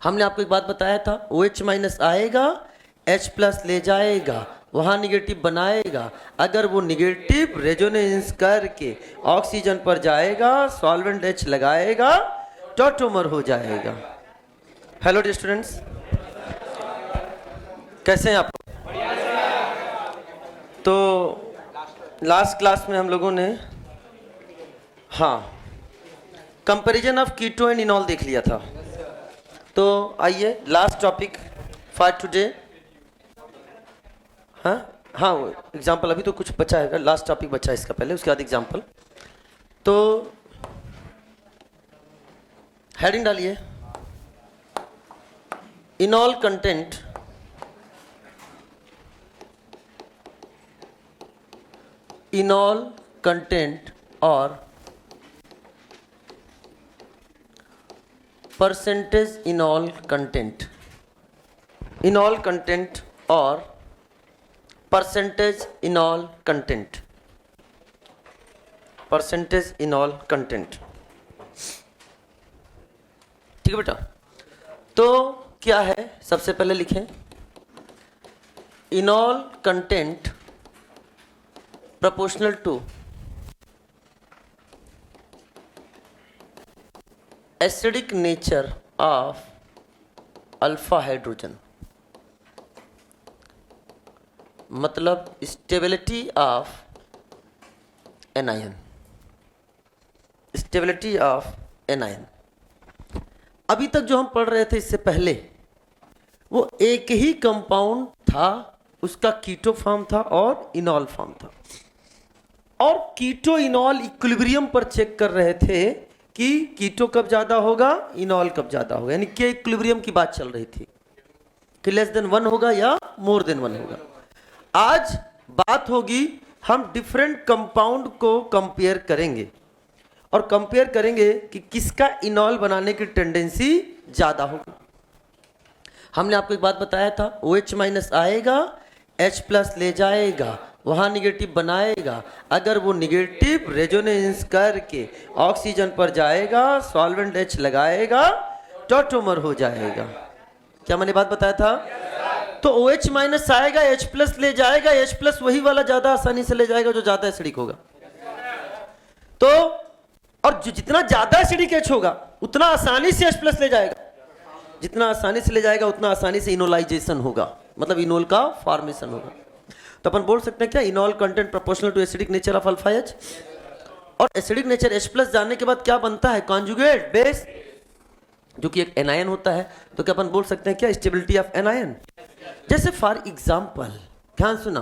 हमने आपको एक बात बताया था, OH माइनस आएगा, H प्लस ले जाएगा, वहाँ निगेटिव बनाएगा। अगर वो निगेटिव रेजोनेंस करके ऑक्सीजन पर जाएगा, सॉल्वेंट H लगाएगा, टॉटोमर हो जाएगा। हेलो डियर स्टूडेंट्स, कैसे हैं आप? तो लास्ट क्लास में हम लोगों ने comparison of keto and enol देख लिया था। तो आइए लास्ट टॉपिक फॉर टुडे। हाँ एग्जाम्पल अभी तो कुछ बचा है, लास्ट टॉपिक बचा है इसका पहले, उसके बाद एग्जाम्पल। तो हेडिंग डालिए, इनॉल कंटेंट और परसेंटेज इनॉल कंटेंट और परसेंटेज इनॉल कंटेंट। ठीक है बेटा, तो क्या है, सबसे पहले लिखें इनॉल content proportional to acidic nature of alpha hydrogen, मतलब stability of anion। अभी तक जो हम पढ़ रहे थे इससे पहले, वो एक ही कंपाउंड था, उसका कीटो फॉर्म था और इनॉल फॉर्म था, और कीटो इनॉल इक्विलिब्रियम पर चेक कर रहे थे कि कीटो कब ज्यादा होगा, इनॉल कब ज्यादा होगा, यानी कि इक्विलिब्रियम की बात चल रही थी कि लेस देन 1 होगा या मोर देन 1 होगा। आज बात होगी, हम डिफरेंट कंपाउंड को कंपेयर करेंगे और कंपेयर करेंगे कि किसका इनॉल बनाने की टेंडेंसी ज्यादा होगी। हमने आपको एक बात बताया था, OH माइनस आएगा, H प्लस ले जाएगा, वहाँ निगेटिव बनाएगा। अगर वो निगेटिव रेजोनेंस करके ऑक्सीजन पर जाएगा, सॉल्वेंट H लगाएगा, टॉटोमर हो जाएगा। क्या मैंने बात बताया था? तो OH माइनस आएगा, H प्लस ले जाएगा, H प्लस वही वाला ज्यादा आसानी से ले जाएगा जो ज्यादा एसिडिक होगा। तो और जो जितना ज्यादा एसिडिक H होगा उतना आसानी से H प्लस ले जाएगा, जितना आसानी से ले जाएगा उतना आसानी से इनोलाइजेशन होगा, मतलब इनोल का फॉर्मेशन होगा। तो अपन बोल सकते हैं क्या, enol content proportional to acidic nature of alpha H। और एसिडिक नेचर H प्लस जानने के बाद क्या बनता है, कॉन्जुगेट बेस, जो कि एक एनायन होता है। तो क्या अपन बोल सकते हैं क्या, स्टेबिलिटी ऑफ एनायन। जैसे फॉर एग्जाम्पल, ध्यान सुना,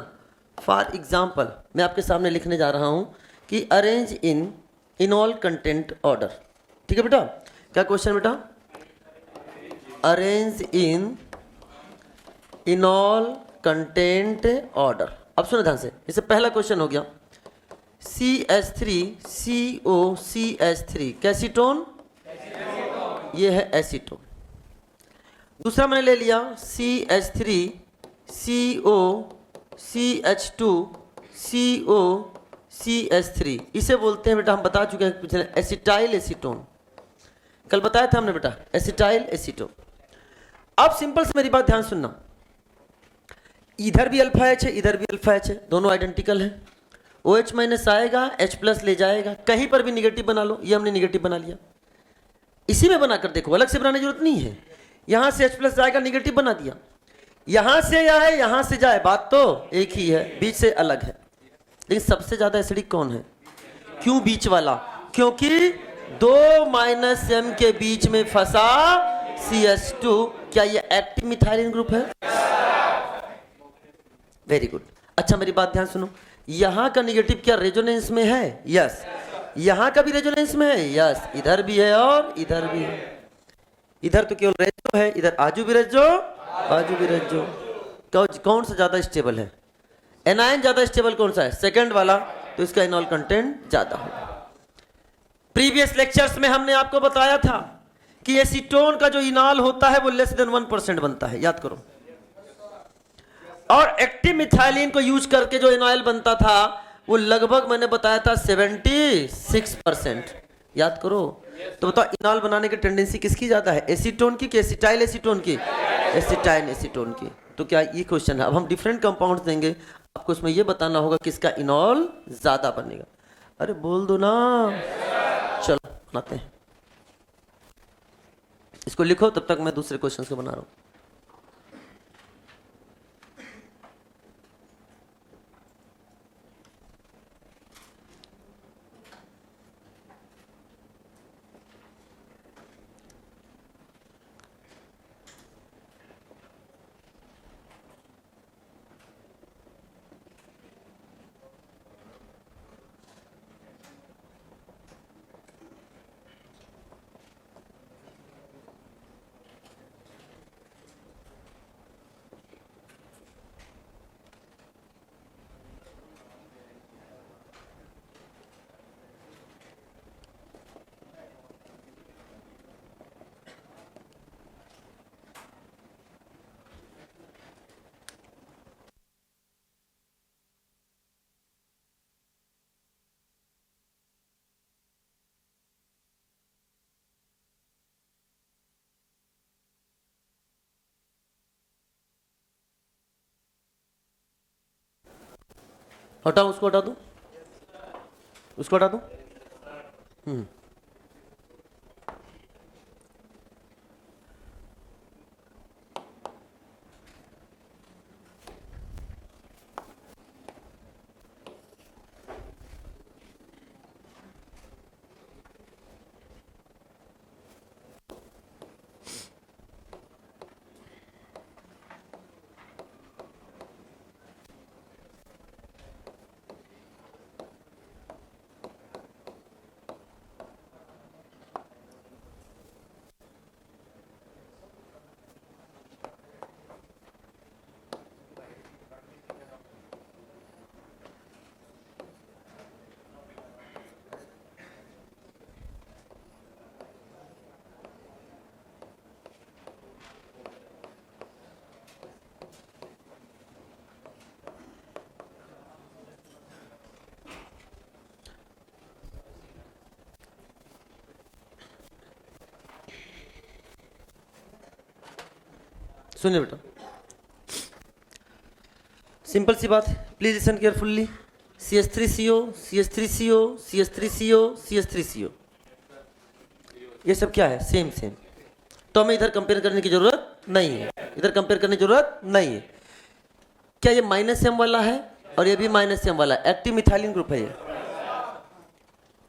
फॉर एग्जाम्पल मैं आपके सामने लिखने जा रहा हूं कि अरेंज इन इनॉल कंटेंट ऑर्डर। ठीक है बेटा, क्या क्वेश्चन बेटा, अरेंज इन इनॉल कंटेंट ऑर्डर। अब सुनो ध्यान से, इससे पहला क्वेश्चन हो गया CH3COCH3 कैसीटोन, ये है एसीटोन। दूसरा मैंने ले लिया CH3COCH2COCH3, इसे बोलते हैं बेटा, हम बता चुके हैं पिछले, एसिटाइल एसीटोन। कल बताया था हमने बेटा, एसिटाइल एसीटोन। अब सिंपल से मेरी बात ध्यान सुनना, इधर भी अल्फा H है, इधर भी अल्फा H है, दोनों आइडेंटिकल हैं। OH माइनस आएगा, H प्लस ले जाएगा, कहीं पर भी निगेटिव बना लो, ये हमने निगेटिव बना लिया। इसी में बनाकर देखो, अलग से बनाने की जरूरत नहीं है। यहां से H प्लस जाएगा, निगेटिव बना दिया, यहां से या है यहां से जाए, बात तो एक ही है, बीच से अलग है। लेकिन सबसे ज्यादा एसिडिक कौन है, क्यों बीच वाला, क्योंकि 2 माइनस M के बीच में फंसा CH2। क्या ये एक्टिव मिथाइलिन ग्रुप है? Very good. अच्छा मेरी बात ध्यान सुनो, यहां का निगेटिव क्या रेजोनेंस में है? यस। यहां का भी रेजोनेंस में है? यस। इधर भी है और इधर भी है। इधर तो केवल रेजो है, इधर आजू भी रेजो, बाजू भी रेजो। कौन सा ज्यादा स्टेबल है? एनायन ज्यादा स्टेबल कौन सा है? सेकंड वाला, तो इसका इनॉल कंटेंट ज्यादा होगा। प्रीवियस लेक्चर्स में हमने आपको बताया था कि एसीटोन का जो इनॉल होता है वो लेस देन 1% बनता है, याद करो। और एक्टिव मिथाइलिन को यूज करके जो इनॉल बनता था वो लगभग मैंने बताया था 76%, याद करो। तो बताओ इनॉल बनाने की टेंडेंसी किसकी ज्यादा है, एसीटोन की कि एसिटाइल एसीटोन की? एसिटाइल एसीटोन की। तो क्या ये क्वेश्चन है, अब हम डिफरेंट कंपाउंड्स देंगे, आपको उसमें ये बताना होगा किसका इनॉल ज्यादा बनेगा। अरे बोल दो ना। चलो बनाते हैं, इसको लिखो, तब तक मैं दूसरे क्वेश्चन को बना रहा हूं। हटाओ, उसको हटा दो, उसको हटा दो। सुनिए बेटा, सिंपल सी बात है, please listen carefully. CH3CO, CH3CO, CH3CO, CH3CO, ये सब क्या है, सेम सेम। तो हमें इधर कंपेयर करने की जरूरत नहीं है, इधर कंपेयर करने की जरूरत नहीं है। क्या ये -M वाला है और ये भी -M वाला है, एक्टिव मिथाइलिन ग्रुप है ये।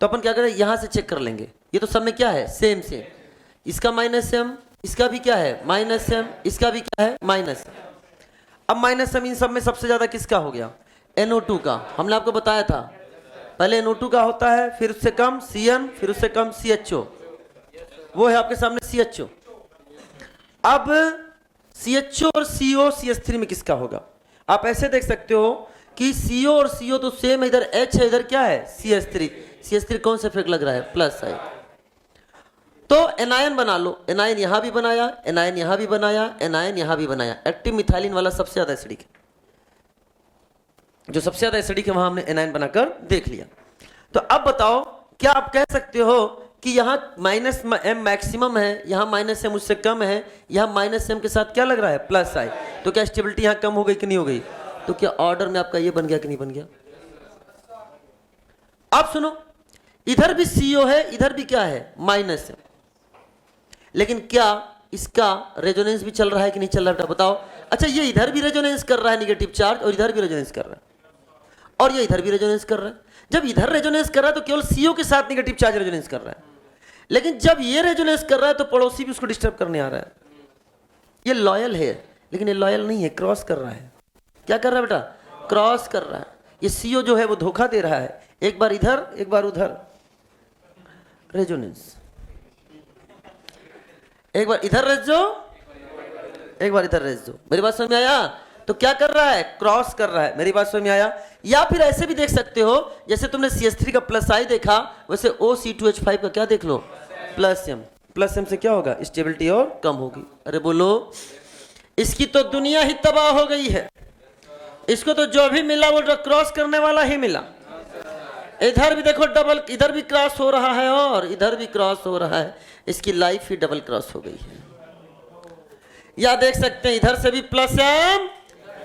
तो अपन क्या करें, यहां से चेक कर लेंगे, ये तो सब में क्या है, सेम सेम। इसका -M, इसका भी क्या है -M, इसका भी क्या है -M। अब -M इन सब में सबसे ज्यादा किसका हो गया, NO2 का। हमने आपको बताया था पहले NO2 का होता है, फिर उससे कम CN, फिर उससे कम CHO, वो है आपके सामने CHO। अब CHO और CO CH3 में किसका होगा, आप ऐसे देख सकते हो कि CO और CO तो सेम है, इधर H है, इधर क्या है CH3। CH3 कौन सा इफेक्ट लग रहा है, प्लस साइड। तो एनायन बना लो, एनायन यहां भी बनाया, एनायन यहां भी बनाया, एनायन यहां भी बनाया। एक्टिव मिथाइलिन वाला सबसे ज्यादा एसिडिक है, जो सबसे ज्यादा एसिडिक है वहां हमने एनायन बनाकर देख लिया। तो अब बताओ, क्या आप कह सकते हो कि यहाँ -M मैक्सिमम है, यहाँ -M उससे कम है, यहाँ -M के साथ क्या लग रहा है, प्लस साइन। तो क्या स्टेबिलिटी यहाँ कम हो गई कि नहीं हो गई? तो क्या ऑर्डर में आपका ये बन गया कि नहीं बन गया? अब सुनो, इधर भी CO है, इधर भी क्या है -M, लेकिन क्या इसका रेजोनेंस भी चल रहा है कि नहीं चल रहा है, बताओ। अच्छा, ये इधर भी रेजोनेंस कर रहा है निगेटिव चार्ज, और इधर भी रेजोनेंस कर रहा है, और ये इधर भी रेजोनेंस कर रहा है। जब इधर रेजोनेंस कर रहा है तो केवल CO के साथ निगेटिव चार्ज रेजोनेंस कर रहा है, लेकिन जब ये रेजोनेंस कर रहा है तो पड़ोसी भी उसको डिस्टर्ब करने आ रहा है। ये लॉयल है, लेकिन ये लॉयल नहीं है, क्रॉस कर रहा है। क्या कर रहा है बेटा? क्रॉस कर रहा है। ये CO जो है वो धोखा दे रहा है, एक बार इधर एक बार उधर रेजोनेंस, एक बार इधर रेज दो, एक बार इधर रेज दो। मेरी बात समझ में आया? तो क्या कर रहा है? क्रॉस कर रहा है। मेरी बात समझ में आया? या फिर ऐसे भी देख सकते हो, जैसे तुमने CH3 का प्लस आई देखा, वैसे OC2H5 का क्या देख लो, प्लस M से क्या होगा, स्टेबिलिटी और कम होगी। अरे बोलो, इसकी तो दुनिया ही तबाह हो गई है। इसको तो जो भी मिला वो क्रॉस करने वाला ही मिला। इधर भी देखो डबल, इधर भी क्रॉस हो रहा है और इधर भी क्रॉस हो रहा है, इसकी लाइफ ही डबल क्रॉस हो गई है। या देख सकते हैं इधर से भी प्लस एम,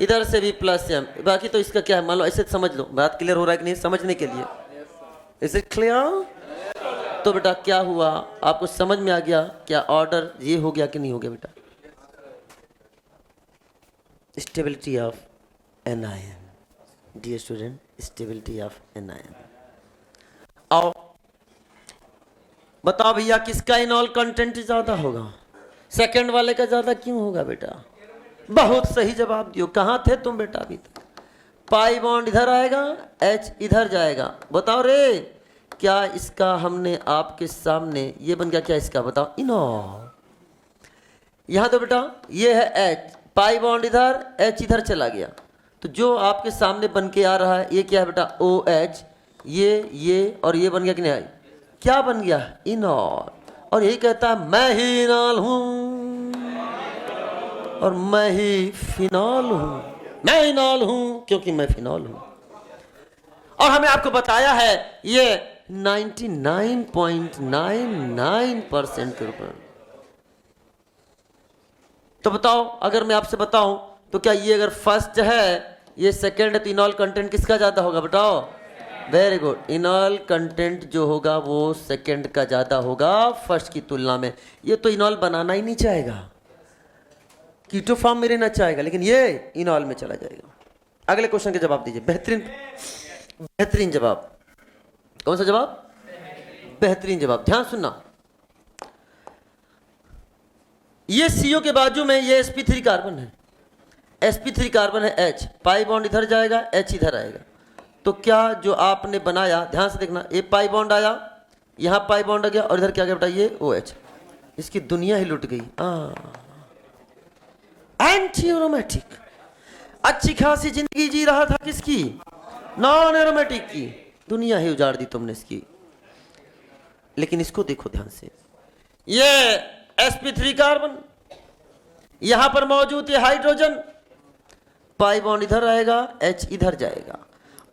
इधर से भी प्लस एम, बाकी तो इसका क्या है, मान लो ऐसे समझ लो। बात क्लियर हो रहा है कि नहीं समझने के लिए? Is it clear? तो बेटा क्या हुआ, आपको समझ में आ गया क्या ऑर्डर ये हो गया कि नहीं हो गया बेटा? Stability of anion, dear student, stability of anion. आओ बताओ भैया किसका इनॉल कंटेंट ज्यादा होगा? सेकंड वाले का ज्यादा क्यों होगा बेटा? बहुत सही जवाब दियो। कहां थे तुम बेटा अभी तक? पाई बॉन्ड इधर आएगा, एच इधर जाएगा। बताओ रे क्या इसका हमने आपके सामने ये बन गया क्या इसका? बताओ इनॉल। यहां तो बेटा ये है एच, पाई बॉन्ड इधर, एच इधर चला गया, तो जो आपके सामने बन के आ रहा है ये क्या है बेटा? O H. ये और ये बन गया कि नहीं? क्या बन गया? इनॉल। और यही कहता है मैं ही इनॉल हूं और मैं ही फिनॉल हूं। मैं इनॉल हूं क्योंकि मैं फिनॉल हूं। और हमें आपको बताया है ये 99.99% के ऊपर। तो बताओ अगर मैं आपसे बताऊं तो क्या ये अगर फर्स्ट है, ये सेकंड है, तो इनॉल कंटेंट किसका ज्यादा होगा? बताओ। वेरी गुड, इनॉल कंटेंट जो होगा वो सेकंड का ज्यादा होगा फर्स्ट की तुलना में। ये तो इनॉल बनाना ही नहीं चाहेगा, कीटो फॉर्म में रहना चाहेगा, लेकिन ये इनॉल में चला जाएगा। अगले क्वेश्चन के जवाब दीजिए। बेहतरीन जवाब। कौन सा जवाब? बेहतरीन जवाब। ध्यान सुनना, ये CO के बाजू में ये sp3 कार्बन है, sp3 कार्बन है H, पाई बॉन्ड इधर जाएगा, H इधर आएगा। तो क्या जो आपने बनाया, ध्यान से देखना, ये पाई बॉन्ड आया, यहां पाई बॉन्ड आ गया और इधर क्या गया बेटा? ये OH। इसकी दुनिया ही लुट गई। एंटी एरोमेटिक, अच्छी खासी जिंदगी जी रहा था किसकी? नॉन एरोमेटिक की। दुनिया ही उजाड़ दी तुमने इसकी। लेकिन इसको देखो ध्यान से, ये sp3 कार्बन, यहां पर मौजूद है हाइड्रोजन, पाई बॉन्ड इधर आएगा, H इधर जाएगा,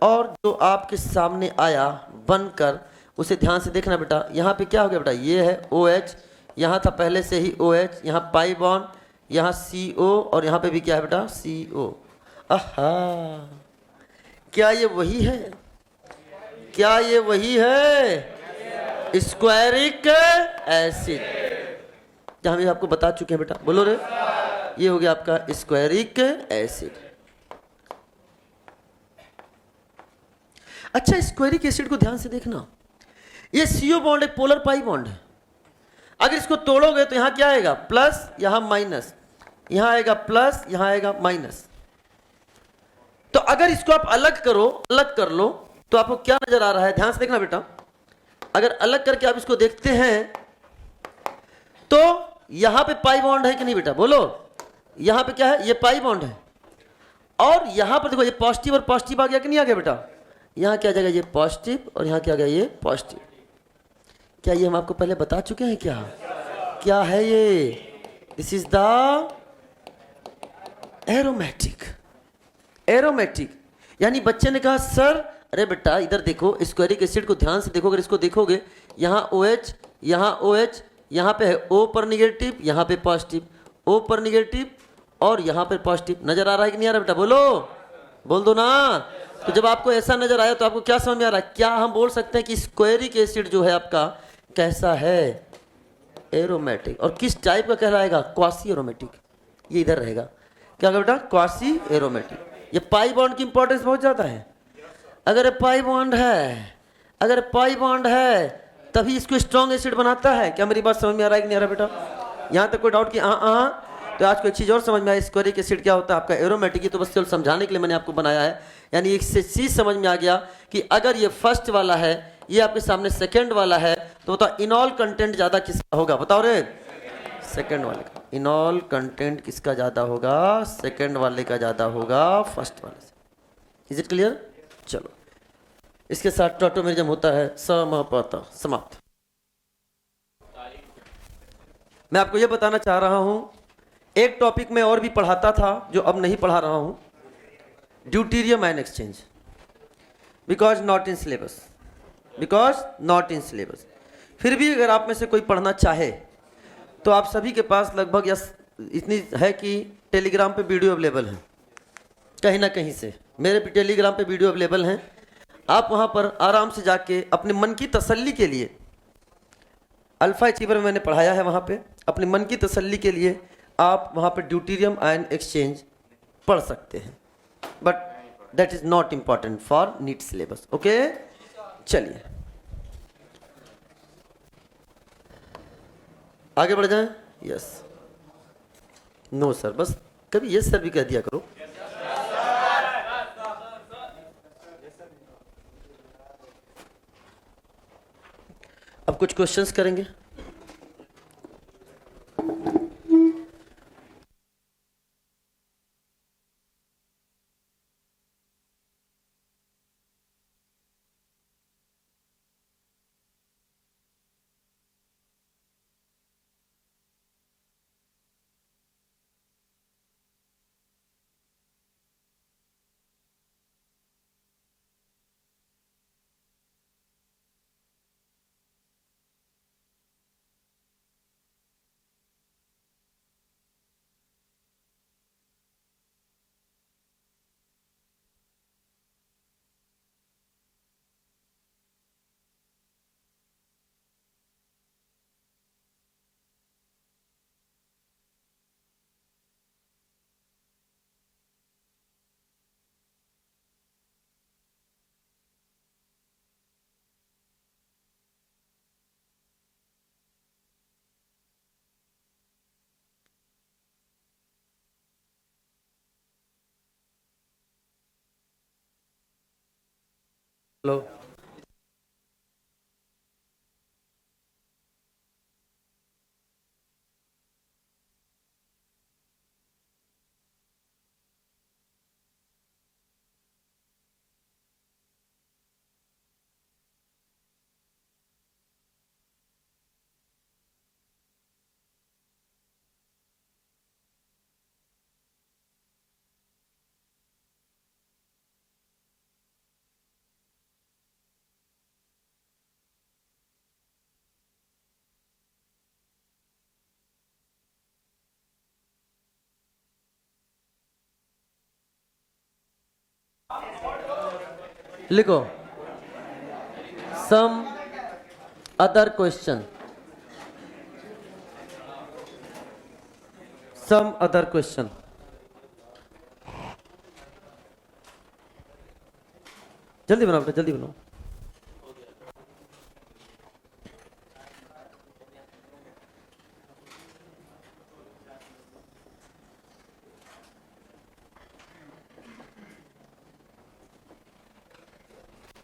और जो आपके सामने आया बनकर उसे ध्यान से देखना बेटा। यहां पे क्या हो गया बेटा? ये है OH, यहां था पहले से ही OH, यहां पाई बॉन्ड, यहां CO, और यहां पे भी क्या है बेटा? CO। आहा, क्या ये वही है? क्या ये वही है? स्क्वायरिक एसिड, जहां भी आपको बता चुके हैं बेटा। बोलो रे, ये हो गया आपका स्क्वायरिक एसिड। अच्छा, स्क्वायरिक एसिड को ध्यान से देखना, ये CO बॉन्ड है, पोलर पाई बॉन्ड है। अगर इसको तोड़ोगे तो यहां क्या आएगा? प्लस, यहां माइनस, यहां आएगा प्लस, यहां आएगा माइनस। तो अगर इसको आप अलग करो, अलग कर लो, तो आपको क्या नजर आ रहा है? ध्यान से देखना बेटा। अगर अलग करके आप इसको देखते हैं तो यहां पे पाई बॉन्ड है कि नहीं बेटा? बोलो, यहां पे क्या है? ये पाई बॉन्ड है, और यहां पर देखो ये पॉजिटिव और पॉजिटिव आ गया कि नहीं आ गया बेटा? यहां क्या जाएगा? ये पॉजिटिव, और यहां क्या आ गया? ये पॉजिटिव। क्या ये हम आपको पहले बता चुके हैं? क्या है ये? This is the aromatic. Aromatic यानी बच्चे ने कहा सर अरे बेटा इधर देखो, स्क्वायरिक एसिड को ध्यान से देखो, अगर इसको देखोगे यहाँ OH, यहाँ OH, यहाँ पे है O पर निगेटिव, यहाँ पे पॉजिटिव, O पर निगेटिव और यहाँ पे पॉजिटिव। नजर आ रहा है कि नहीं आ रहा बेटा? बोलो, बोल दो ना। तो जब आपको ऐसा नजर आया तो आपको क्या समझ में आ रहा है? क्या हम बोल सकते हैं कि स्क्वायरिक एसिड जो है आपका कैसा है? एरोमेटिक। और किस टाइप का कहलाएगा? Quasi aromatic. ये इधर रहेगा, क्या बेटा? Quasi aromatic. ये पाई बॉन्ड की इंपॉर्टेंस बहुत ज्यादा है। अगर पाई बॉन्ड है, अगर पाई बॉन्ड है तभी इसको स्ट्रॉन्ग एसिड बनाता है। क्या मेरी बात समझ में आ रहा है कि नहीं आ रहा बेटा? यहाँ तक कोई डाउट कि तो आज को एक चीज और समझ में आया, स्क्वायरिक एसिड क्या होता है आपका? एरोमेटिक। ही तो बस केवल समझाने के लिए मैंने आपको बनाया है। यानी एक चीज समझ में आ गया कि अगर ये फर्स्ट वाला है, ये आपके सामने सेकंड वाला है, तो बताओ इनॉल कंटेंट ज्यादा किसका होगा? बताओ रे। सेकंड वाले का। इनॉल कंटेंट किसका ज्यादा होगा? सेकंड वाले का ज्यादा होगा फर्स्ट वाले से। Is it clear? चलो, इसके साथ टॉटोमेरिज्म होता है समाप्त, समाप्त। मैं आपको यह बताना चाह रहा हूं, एक टॉपिक में और भी पढ़ाता था जो अब नहीं पढ़ा रहा हूं, deuterium ion exchange, because not in syllabus. Because not in syllabus. फिर भी अगर आप में से कोई पढ़ना चाहे तो आप सभी के पास लगभग या इतनी है कि टेलीग्राम पे वीडियो अवेलेबल है, कहीं ना कहीं से मेरे भी टेलीग्राम पे वीडियो अवेलेबल हैं। आप वहाँ पर आराम से जाके अपने मन की तसल्ली के लिए, अल्फा अचीवर में मैंने पढ़ाया है, वहाँ पे अपने मन की तसल्ली के लिए आप वहाँ पे ड्यूटीरियम आयन एक्सचेंज पढ़ सकते हैं, but that is not important for NEET syllabus. Okay, चलिए आगे बढ़ जाएं। यस, नो सर, बस कभी यस सर भी कह दिया करो। अब कुछ क्वेश्चंस करेंगे। हेलो, लिखो some other question, some other question. जल्दी बनाओ बेटा, जल्दी बनाओ।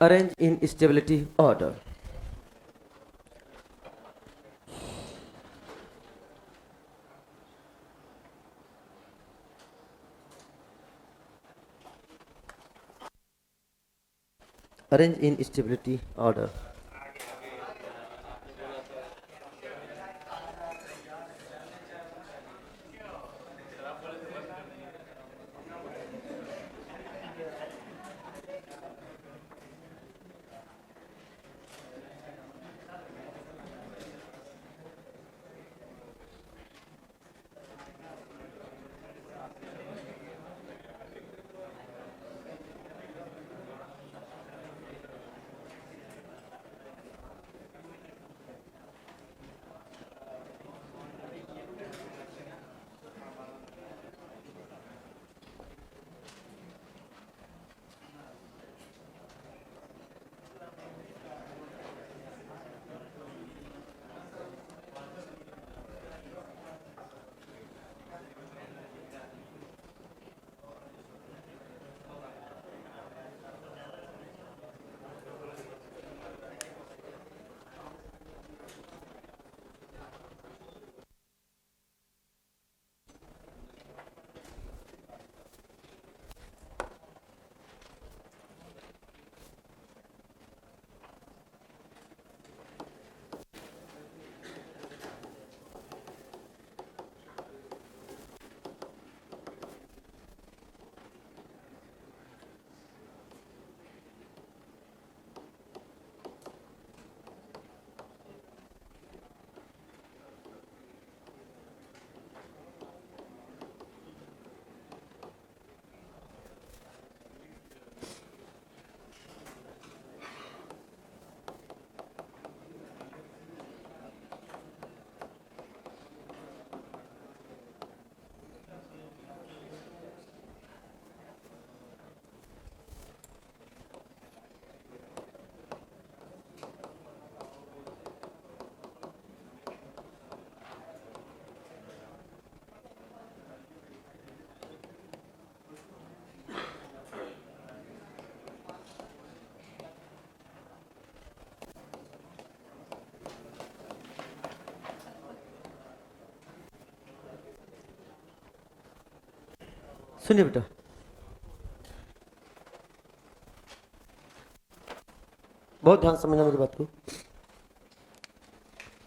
Arrange in stability order. Arrange in stability order. सुनिए बेटा, बहुत ध्यान समझना मेरी बात को।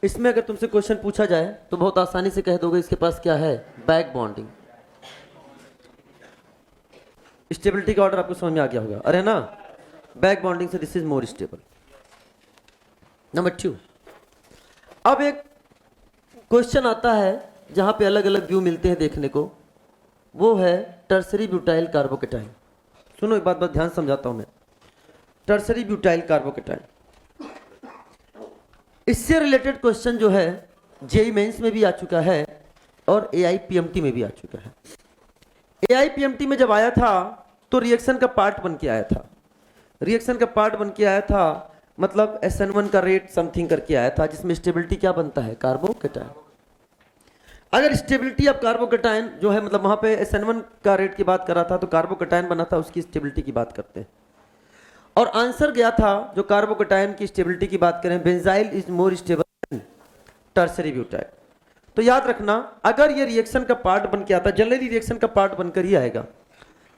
इसमें अगर तुमसे क्वेश्चन पूछा जाए तो बहुत आसानी से कह दोगे इसके पास क्या है, बैक बॉन्डिंग। स्टेबिलिटी का ऑर्डर आपको समझ में आ गया होगा, अरे ना, बैक बॉन्डिंग से this is more stable. Number 2, अब एक क्वेश्चन आता है जहां पे अलग अलग व्यू मिलते हैं देखने को, वो है टर्सरी ब्यूटाइल कार्बोकेटाइन। सुनो एक बात ध्यान समझाता हूं मैं। टर्सरी ब्यूटाइल कार्बोकेटाइन, इससे रिलेटेड क्वेश्चन जो है जेई मेंस में भी आ चुका है और एआईपीएमटी में भी आ चुका है। एआईपीएमटी में जब आया था तो रिएक्शन का पार्ट बन के आया था, रिएक्शन का पार्ट बन के आया था, मतलब SN1 का रेट समथिंग करके आया था, जिसमें स्टेबिलिटी क्या बनता है, कार्बोकेटाइन। अगर स्टेबिलिटी ऑफ कार्बोकेटाइन जो है, मतलब वहां पे SN1 का रेट की बात कर रहा था तो कार्बोकेटाइन बना था, उसकी स्टेबिलिटी की बात करते हैं। और आंसर गया था जो कार्बोकेटाइन की स्टेबिलिटी की बात करें, benzyl is more stable then tertiary butyl. तो याद रखना, अगर ये रिएक्शन का पार्ट बन के आता, जनरली रिएक्शन का पार्ट बनकर ही आएगा,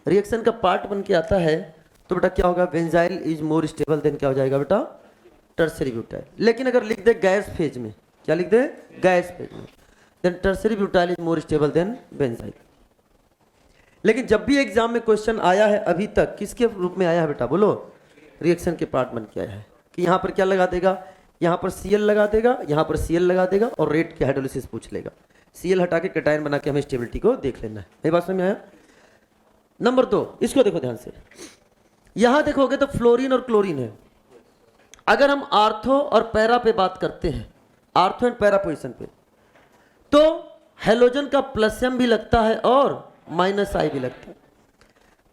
रिएक्शन का पार्ट बन के आता है तो बेटा क्या होगा, benzyl is more stable then क्या हो जाएगा बेटा, टर्सरी ब्यूटाइल। लेकिन अगर लिख दे गैस फेज में, क्या लिख दे, गैस फेज में, then tertiary butyl is more stable than benzyl. लेकिन जब भी एग्जाम में क्वेश्चन आया है अभी तक, किसके रूप में आया है बेटा, बोलो, रिएक्शन के पार्ट बन के आया है कि यहां पर क्या लगा देगा, यहां पर Cl लगा देगा, यहां पर Cl लगा देगा और रेट की हाइड्रोलिसिस पूछ लेगा। Cl हटा के कैटायन बना के हमें स्टेबिलिटी को देख लेना है। मेरी बात समझ में आया। नंबर 2, इसको देखो ध्यान से, यहां देखोगे तो फ्लोरीन और क्लोरीन है। अगर हम आर्थो और पैरा पे बात करते हैं, आर्थो एंड पैरा पोजिशन पे, तो हेलोजन का प्लस M भी लगता है और -I भी लगता है।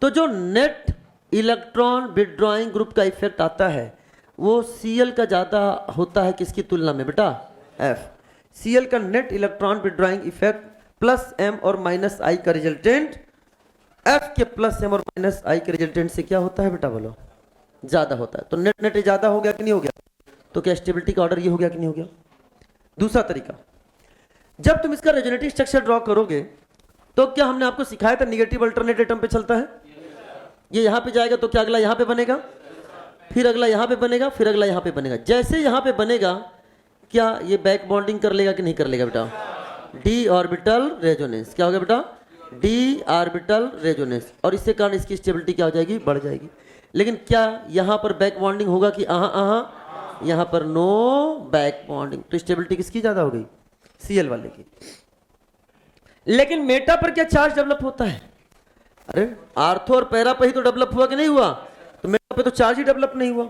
तो जो नेट इलेक्ट्रॉन विड्रॉइंग ग्रुप का इफेक्ट आता है वो Cl का ज्यादा होता है किसकी तुलना में बेटा, F। Cl का net electron withdrawing effect +M और -I का रिजल्टेंट F के +M और -I के रिजल्टेंट से क्या होता है बेटा, बोलो, ज्यादा होता है। तो नेट नेट ज्यादा हो गया कि नहीं हो गया, तो क्या स्टेबिलिटी का ऑर्डर ये हो गया कि नहीं हो गया। दूसरा तरीका, जब तुम इसका रेजोनेटिव स्ट्रक्चर ड्रॉ करोगे तो क्या हमने आपको सिखाया था निगेटिव अल्टरनेट एटम पे चलता है, ये यहां पे जाएगा तो क्या अगला यहां पे बनेगा, फिर अगला यहां पे बनेगा, फिर अगला यहां पे बनेगा। जैसे यहां पे बनेगा क्या ये बैक बॉन्डिंग कर लेगा कि नहीं कर लेगा बेटा, डी ऑर्बिटल रेजोनेंस, क्या होगा बेटा, डी ऑर्बिटल रेजोनेंस, और इससे कारण इसकी स्टेबिलिटी क्या हो जाएगी, बढ़ जाएगी। लेकिन क्या यहां पर बैक बॉन्डिंग होगा कि यहां पर नो बैक बॉन्डिंग, तो स्टेबिलिटी किसकी ज्यादा हो गई, Cl वाले की। लेकिन मेटा पर क्या चार्ज डेवलप होता है, अरे आर्थो और पैरा पर ही तो डेवलप हुआ कि नहीं हुआ, तो मेटा पे तो चार्ज ही डेवलप नहीं हुआ,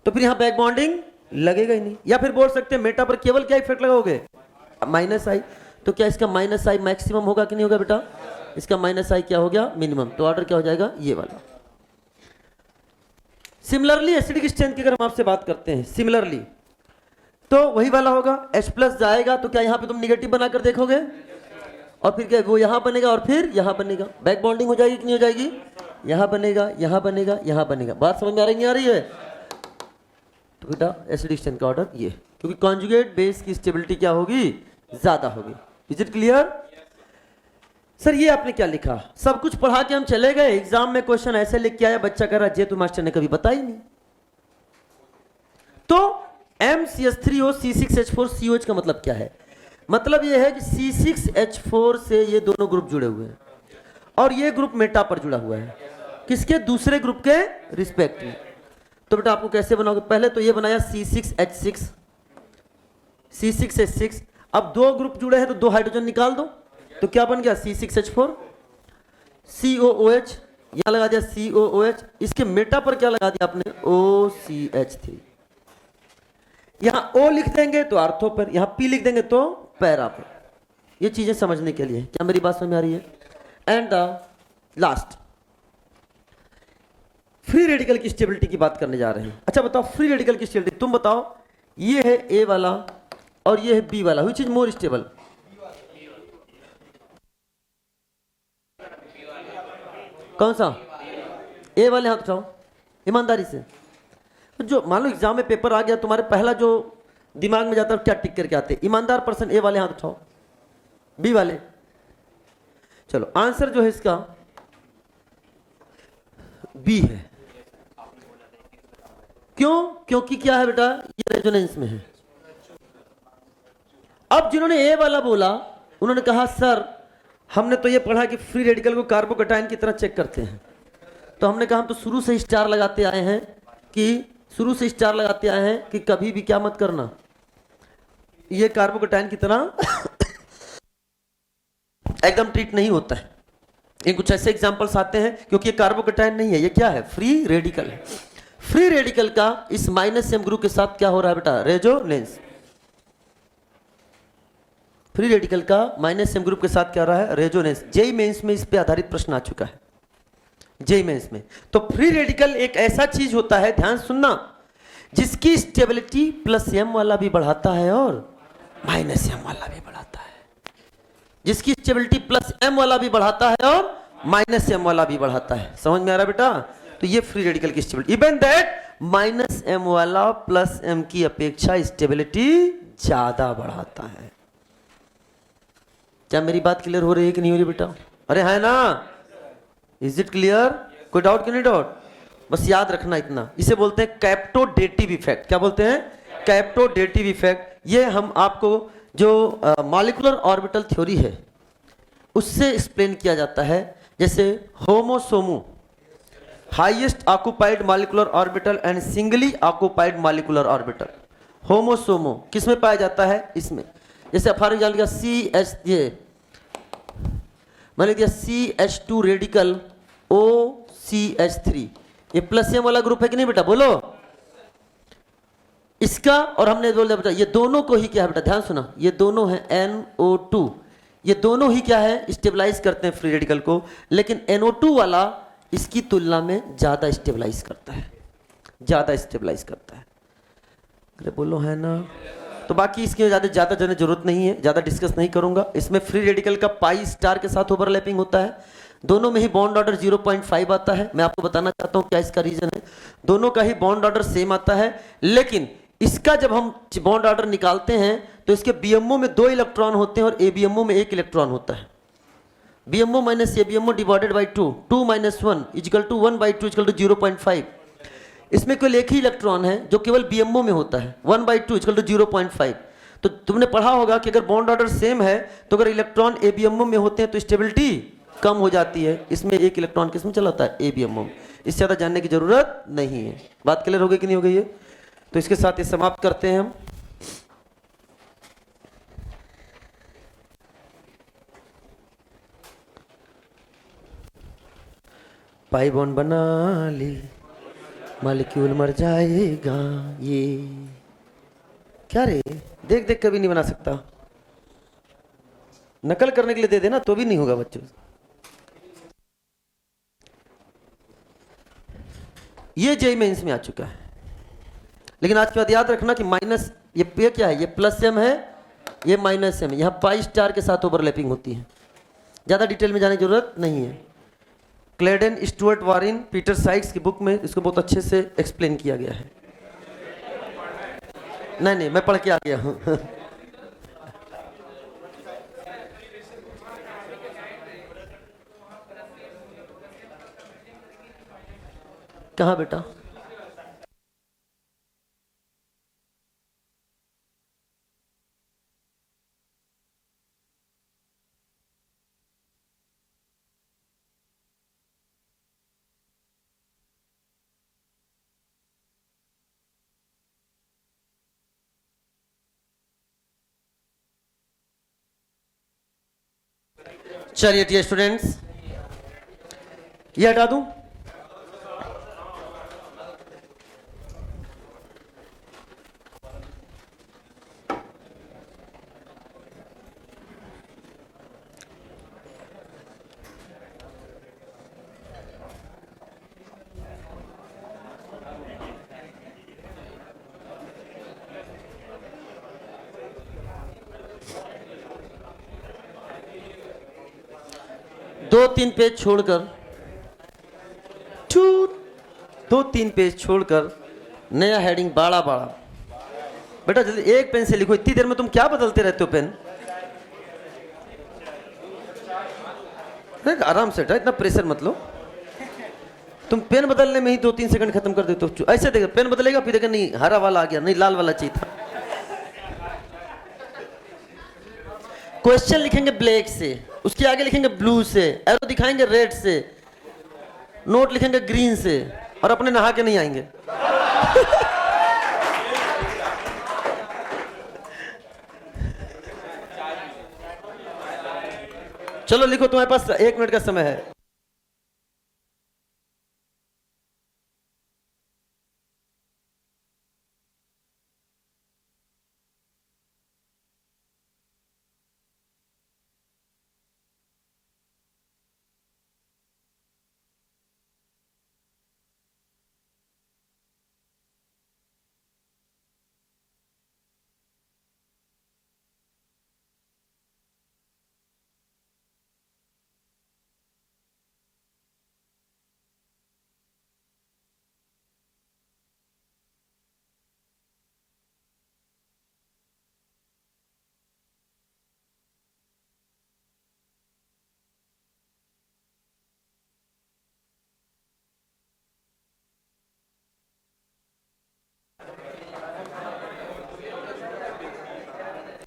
तो फिर यहां बैक बॉन्डिंग लगेगा ही नहीं। या फिर बोल सकते हैं मेटा पर केवल क्या इफेक्ट लगाओगे, -I, तो क्या इसका -I मैक्सिमम होगा कि नहीं होगा बेटा, इसका -I क्या हो गया, मिनिमम। तो ऑर्डर क्या हो जाएगा, ये वाला। सिमिलरली एसिडिक स्ट्रेंथ की अगर हम आपसे बात करते हैं, सिमिलरली तो वही वाला होगा, H+ जाएगा तो क्या यहां पे तुम निगेटिव बनाकर देखोगे, और फिर क्या वो यहां बनेगा और फिर यहां बनेगा, बैक बॉन्डिंग हो जाएगी कि नहीं हो जाएगी, यहां बनेगा, यहां बनेगा, यहां बनेगा। बात समझ में आ रही नहीं आ रही है, तो बेटा एसिडिक स्ट्रेंथ का ऑर्डर ये, क्योंकि कॉन्जुगेट बेस की स्टेबिलिटी क्या होगी, ज्यादा होगी। Is it clear. सर ये आपने क्या लिखा, सब कुछ पढ़ा के हम चले गए, एग्जाम में क्वेश्चन ऐसे लिख के आया, बच्चा कह रहा जे तो मास्टर ने कभी बताया ही नहीं। तो MCH3O C6H4COH का मतलब क्या है, मतलब ये है कि C6H4 से ये दोनों ग्रुप जुड़े हुए हैं और ये ग्रुप मेटा पर जुड़ा हुआ है, किसके, दूसरे ग्रुप के रिस्पेक्ट में। तो बेटा आपको कैसे बनाओगे, पहले तो ये बनाया C6H6, C6H6, अब दो ग्रुप जुड़े हैं तो दो हाइड्रोजन निकाल दो, तो क्या बन गया, C6H4, COOH, यहां लगा दिया COOH, इसके मेटा पर क्या लगा दिया आपने, OCH3। यहां O लिख देंगे तो आर्थो पर, यहां P लिख देंगे तो पैरा पर। ये चीजें समझने के लिए, क्या मेरी बात समझ में आ रही है। एंड लास्ट, फ्री रेडिकल की स्टेबिलिटी की बात करने जा रहे हैं। अच्छा बताओ, फ्री रेडिकल की स्टेबिलिटी तुम बताओ, ये है A वाला और ये है B वाला, व्हिच इज मोर स्टेबल, कौन सा, A वाले हाथ उठाओ ईमानदारी से। जो मान लो एग्जाम में पेपर आ गया, तुम्हारे पहला जो दिमाग में जाता है क्या टिक करके आते, ईमानदार पर्सन A वाले हाथ उठाओ, B वाले। चलो आंसर जो है इसका बी है। क्यों? क्योंकि क्या है बेटा, ये रेजोनेंस में है। अब जिन्होंने ए वाला बोला उन्होंने कहा सर हमने तो ये पढ़ा कि फ्री रेडिकल को कार्बोकैटायन की तरह चेक करते हैं। तो हमने कहा हम तो शुरू से स्टार लगाते आए हैं कि कभी भी क्या मत करना, ये कार्बोकैटायन की तरह एकदम ट्रीट नहीं होता है। ये कुछ ऐसे एग्जांपल्स आते हैं क्योंकि ये कार्बोकैटायन नहीं है, ये क्या है, फ्री रेडिकल है। फ्री रेडिकल का इस -m ग्रुप के साथ क्या हो रहा है बेटा, रेजोनेंस। फ्री रेडिकल का -m ग्रुप के साथ क्या रहा है, रेजोनेंस। जेईई मेंस में इस पे आधारित प्रश्न आ चुका है, जेईई मेंस में। तो फ्री रेडिकल एक ऐसा चीज होता है, ध्यान सुनना, जिसकी स्टेबिलिटी +m वाला भी बढ़ाता है और -m वाला भी बढ़ाता है। जिसकी स्टेबिलिटी +m वाला भी बढ़ाता है और -m वाला भी बढ़ाता है। समझ में आ रहा है बेटा? तो ये फ्री रेडिकल की स्टेबिलिटी, इवन दैट -m वाला +m की अपेक्षा स्टेबिलिटी ज्यादा बढ़ाता है। क्या मेरी बात क्लियर हो रही है कि नहीं हो रही बेटा? अरे है ना? Is it clear? कोई डाउट कि नहीं डाउट? बस याद रखना इतना, इसे बोलते हैं कैप्टोडेटिव इफेक्ट। क्या बोलते हैं? कैप्टोडेटिव इफेक्ट। ये हम आपको जो मॉलिक्यूलर ऑर्बिटल थ्योरी है उससे एक्सप्लेन किया जाता है। जैसे HOMO SOMO, highest occupied molecular orbital and singly occupied molecular orbital. HOMO SOMO किस में पाया जाता है? इसमें। जैसे फॉर एग्जाम्पल मान लीजिए CH2 रेडिकल OCH3, ये +m वाला ग्रुप है कि नहीं बेटा, बोलो। इसका और हमने बोल दिया बेटा ये दोनों को ही क्या है बेटा, ध्यान सुना, ये दोनों है NO2, ये दोनों ही क्या है, स्टेबलाइज करते हैं फ्री रेडिकल को। लेकिन NO2 वाला इसकी तुलना में ज्यादा स्टेबलाइज करता है, ज्यादा स्टेबलाइज करता है। अरे बोलो है ना? तो बाकी इसकी ज्यादा जाने जरूरत नहीं है, ज्यादा डिस्कस नहीं करूंगा। इसमें फ्री रेडिकल का पाई स्टार के साथ ओवरलैपिंग होता है, दोनों में ही बॉन्ड ऑर्डर 0.5 आता है। मैं आपको बताना चाहता हूं क्या इसका रीजन है। दोनों का ही बॉन्ड ऑर्डर सेम आता है, लेकिन इसका जब हम बॉन्ड ऑर्डर निकालते हैं तो इसके बीएमओ में 2 इलेक्ट्रॉन होते हैं और एबीएमओ में 1 इलेक्ट्रॉन होता है। BMO minus ABMO divided by 2, 2 - 1 equal to 1/2 equal to 0.5। इसमें केवल एक ही इलेक्ट्रॉन है जो केवल बीएमओ में होता है, 1/2 इक्वल टू 0.5। तो तुमने पढ़ा होगा कि अगर बॉन्ड ऑर्डर सेम है तो अगर इलेक्ट्रॉन एबीएमओ में होते हैं तो स्टेबिलिटी कम हो जाती है। इसमें 1 इलेक्ट्रॉन किसमें चला होता है, एबीएमओ में। इससे ज्यादा जानने की जरूरत नहीं है। बात क्लियर हो गई कि नहीं हो गई है? तो इसके साथ ये समाप्त करते हैं हम। पाई बॉन्ड बना ली, मॉलिक्यूल मर जाएगा। ये क्या रे, देख देख कभी नहीं बना सकता, नकल करने के लिए दे देना तो भी नहीं होगा बच्चों। ये जेईई मेंस में आ चुका है। लेकिन आज के बाद याद रखना कि माइनस, ये क्या है, ये +m है, ये -m है। यहाँ पाई स्टार के साथ ओवरलैपिंग होती है, ज्यादा डिटेल में जाने की जरूरत नहीं है। क्लेडन, स्टुअर्ट, वारिन, पीटर साइक्स की बुक में इसको बहुत अच्छे से एक्सप्लेन किया गया है। नहीं मैं पढ़ के आ गया हूं। कहाँ बेटा? चलिए डियर स्टूडेंट्स, ये हटा दूं। दो तीन पेज छोड़कर 2-3 पेज छोड़कर नया हेडिंग बाड़ा बाड़ा। बेटा जल्दी एक पेन से लिखो, इतनी देर में तुम क्या बदलते रहते हो पेन? आराम से, इतना प्रेशर मत लो। तुम पेन बदलने में ही 2-3 सेकंड खत्म कर देते हो। ऐसे देखो पेन बदलेगा फिर देखा नहीं हरा वाला आ गया, नहीं लाल वाला चाहिए था। क्वेश्चन लिखेंगे ब्लैक से, उसके आगे लिखेंगे ब्लू से, एरो दिखाएंगे रेड से, नोट लिखेंगे ग्रीन से, और अपने नहा के नहीं आएंगे। चलो लिखो, तुम्हारे पास 1 मिनट का समय है।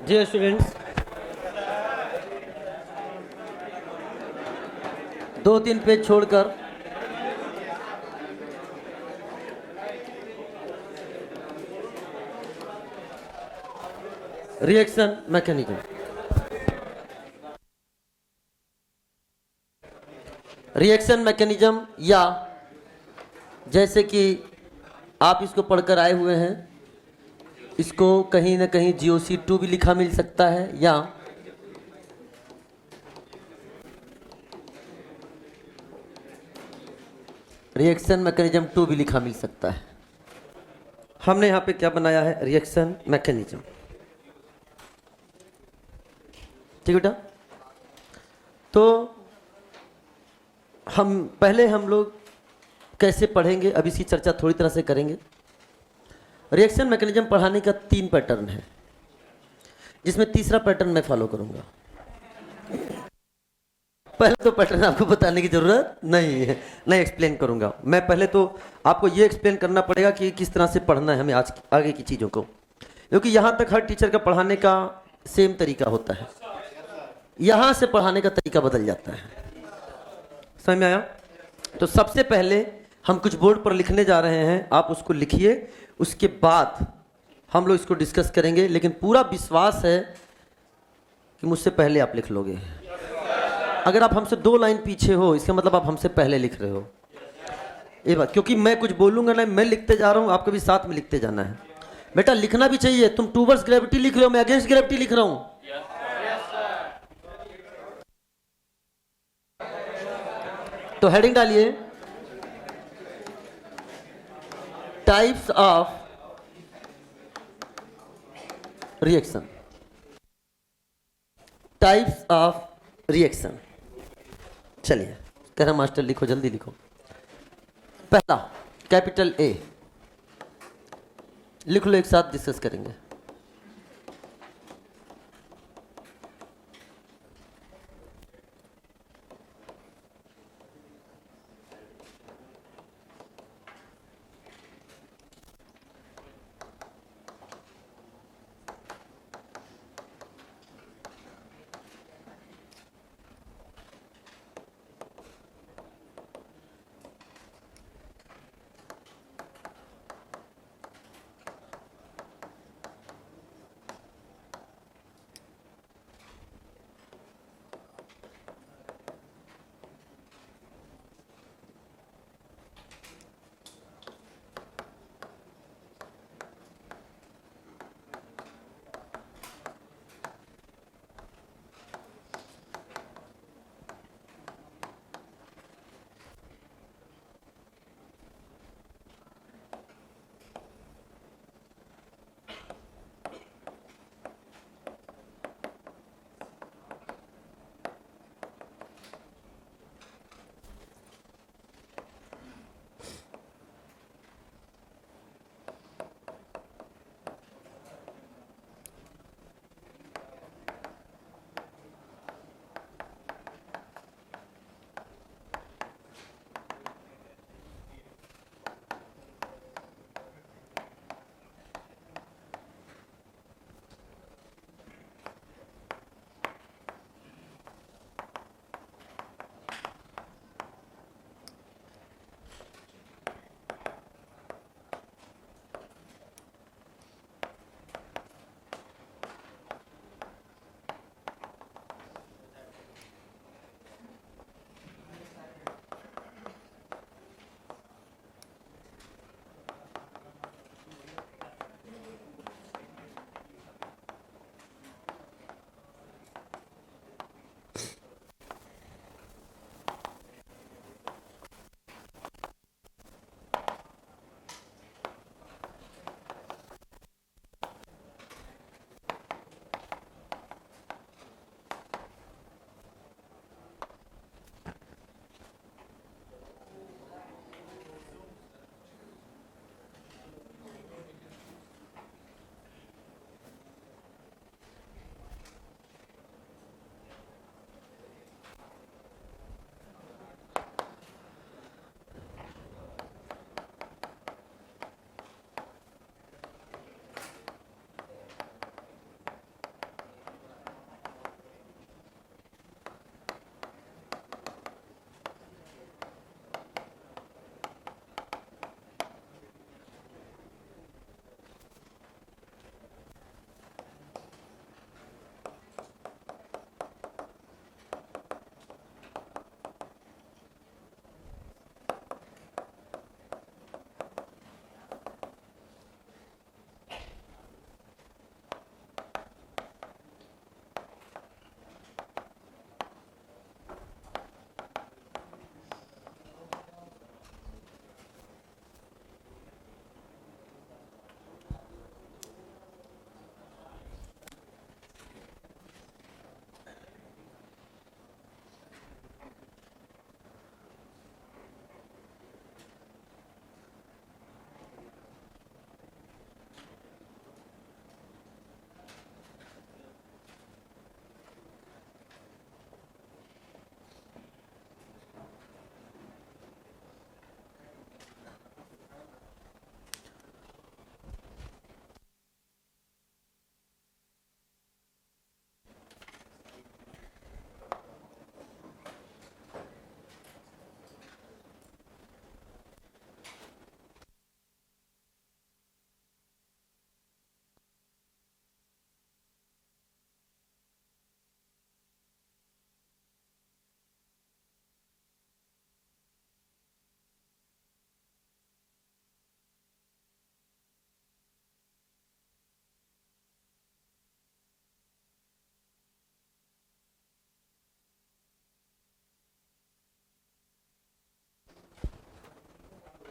जी स्टूडेंट्स, 2-3 पेज छोड़कर रिएक्शन मैकेनिज्म। रिएक्शन मैकेनिज्म, या जैसे कि आप इसको पढ़कर आए हुए हैं, इसको कहीं ना कहीं GOC2 भी लिखा मिल सकता है, या रिएक्शन मैकेनिज्म 2 भी लिखा मिल सकता है। हमने यहाँ पे क्या बनाया है, रिएक्शन मैकेनिज्म। ठीक बेटा, तो हम लोग कैसे पढ़ेंगे, अब इसकी चर्चा थोड़ी तरह से करेंगे। रिएक्शन मैकेनिज्म पढ़ाने का 3 पैटर्न है, जिसमें तीसरा पैटर्न मैं फॉलो करूंगा। पहले तो पैटर्न आपको बताने की जरूरत नहीं है, नहीं एक्सप्लेन करूंगा मैं। पहले तो आपको ये एक्सप्लेन करना पड़ेगा कि किस तरह से पढ़ना है हमें आज आगे की चीज़ों को, क्योंकि यहाँ तक हर टीचर का पढ़ाने का सेम तरीका होता है, यहाँ से पढ़ाने का तरीका बदल जाता है। समझ में आया? तो सबसे पहले हम कुछ बोर्ड पर लिखने जा रहे हैं, आप उसको लिखिए, उसके बाद हम लोग इसको डिस्कस करेंगे। लेकिन पूरा विश्वास है कि मुझसे पहले आप लिख लोगे। अगर आप हमसे 2 लाइन पीछे हो, इसका मतलब आप हमसे पहले लिख रहे हो। ये बात, क्योंकि मैं कुछ बोलूंगा ना, मैं लिखते जा रहा हूँ, आपको भी साथ में लिखते जाना है। बेटा लिखना भी चाहिए। तुम टूवर्ड्स ग्रेविटी लिख रहे हो, मैं अगेंस्ट ग्रेविटी लिख रहा हूँ। तो हेडिंग डालिए, types of reaction. Types of reaction. चलिए, कह रहा मास्टर लिखो, जल्दी लिखो। पहला कैपिटल A, लिख लो, एक साथ डिस्कस करेंगे।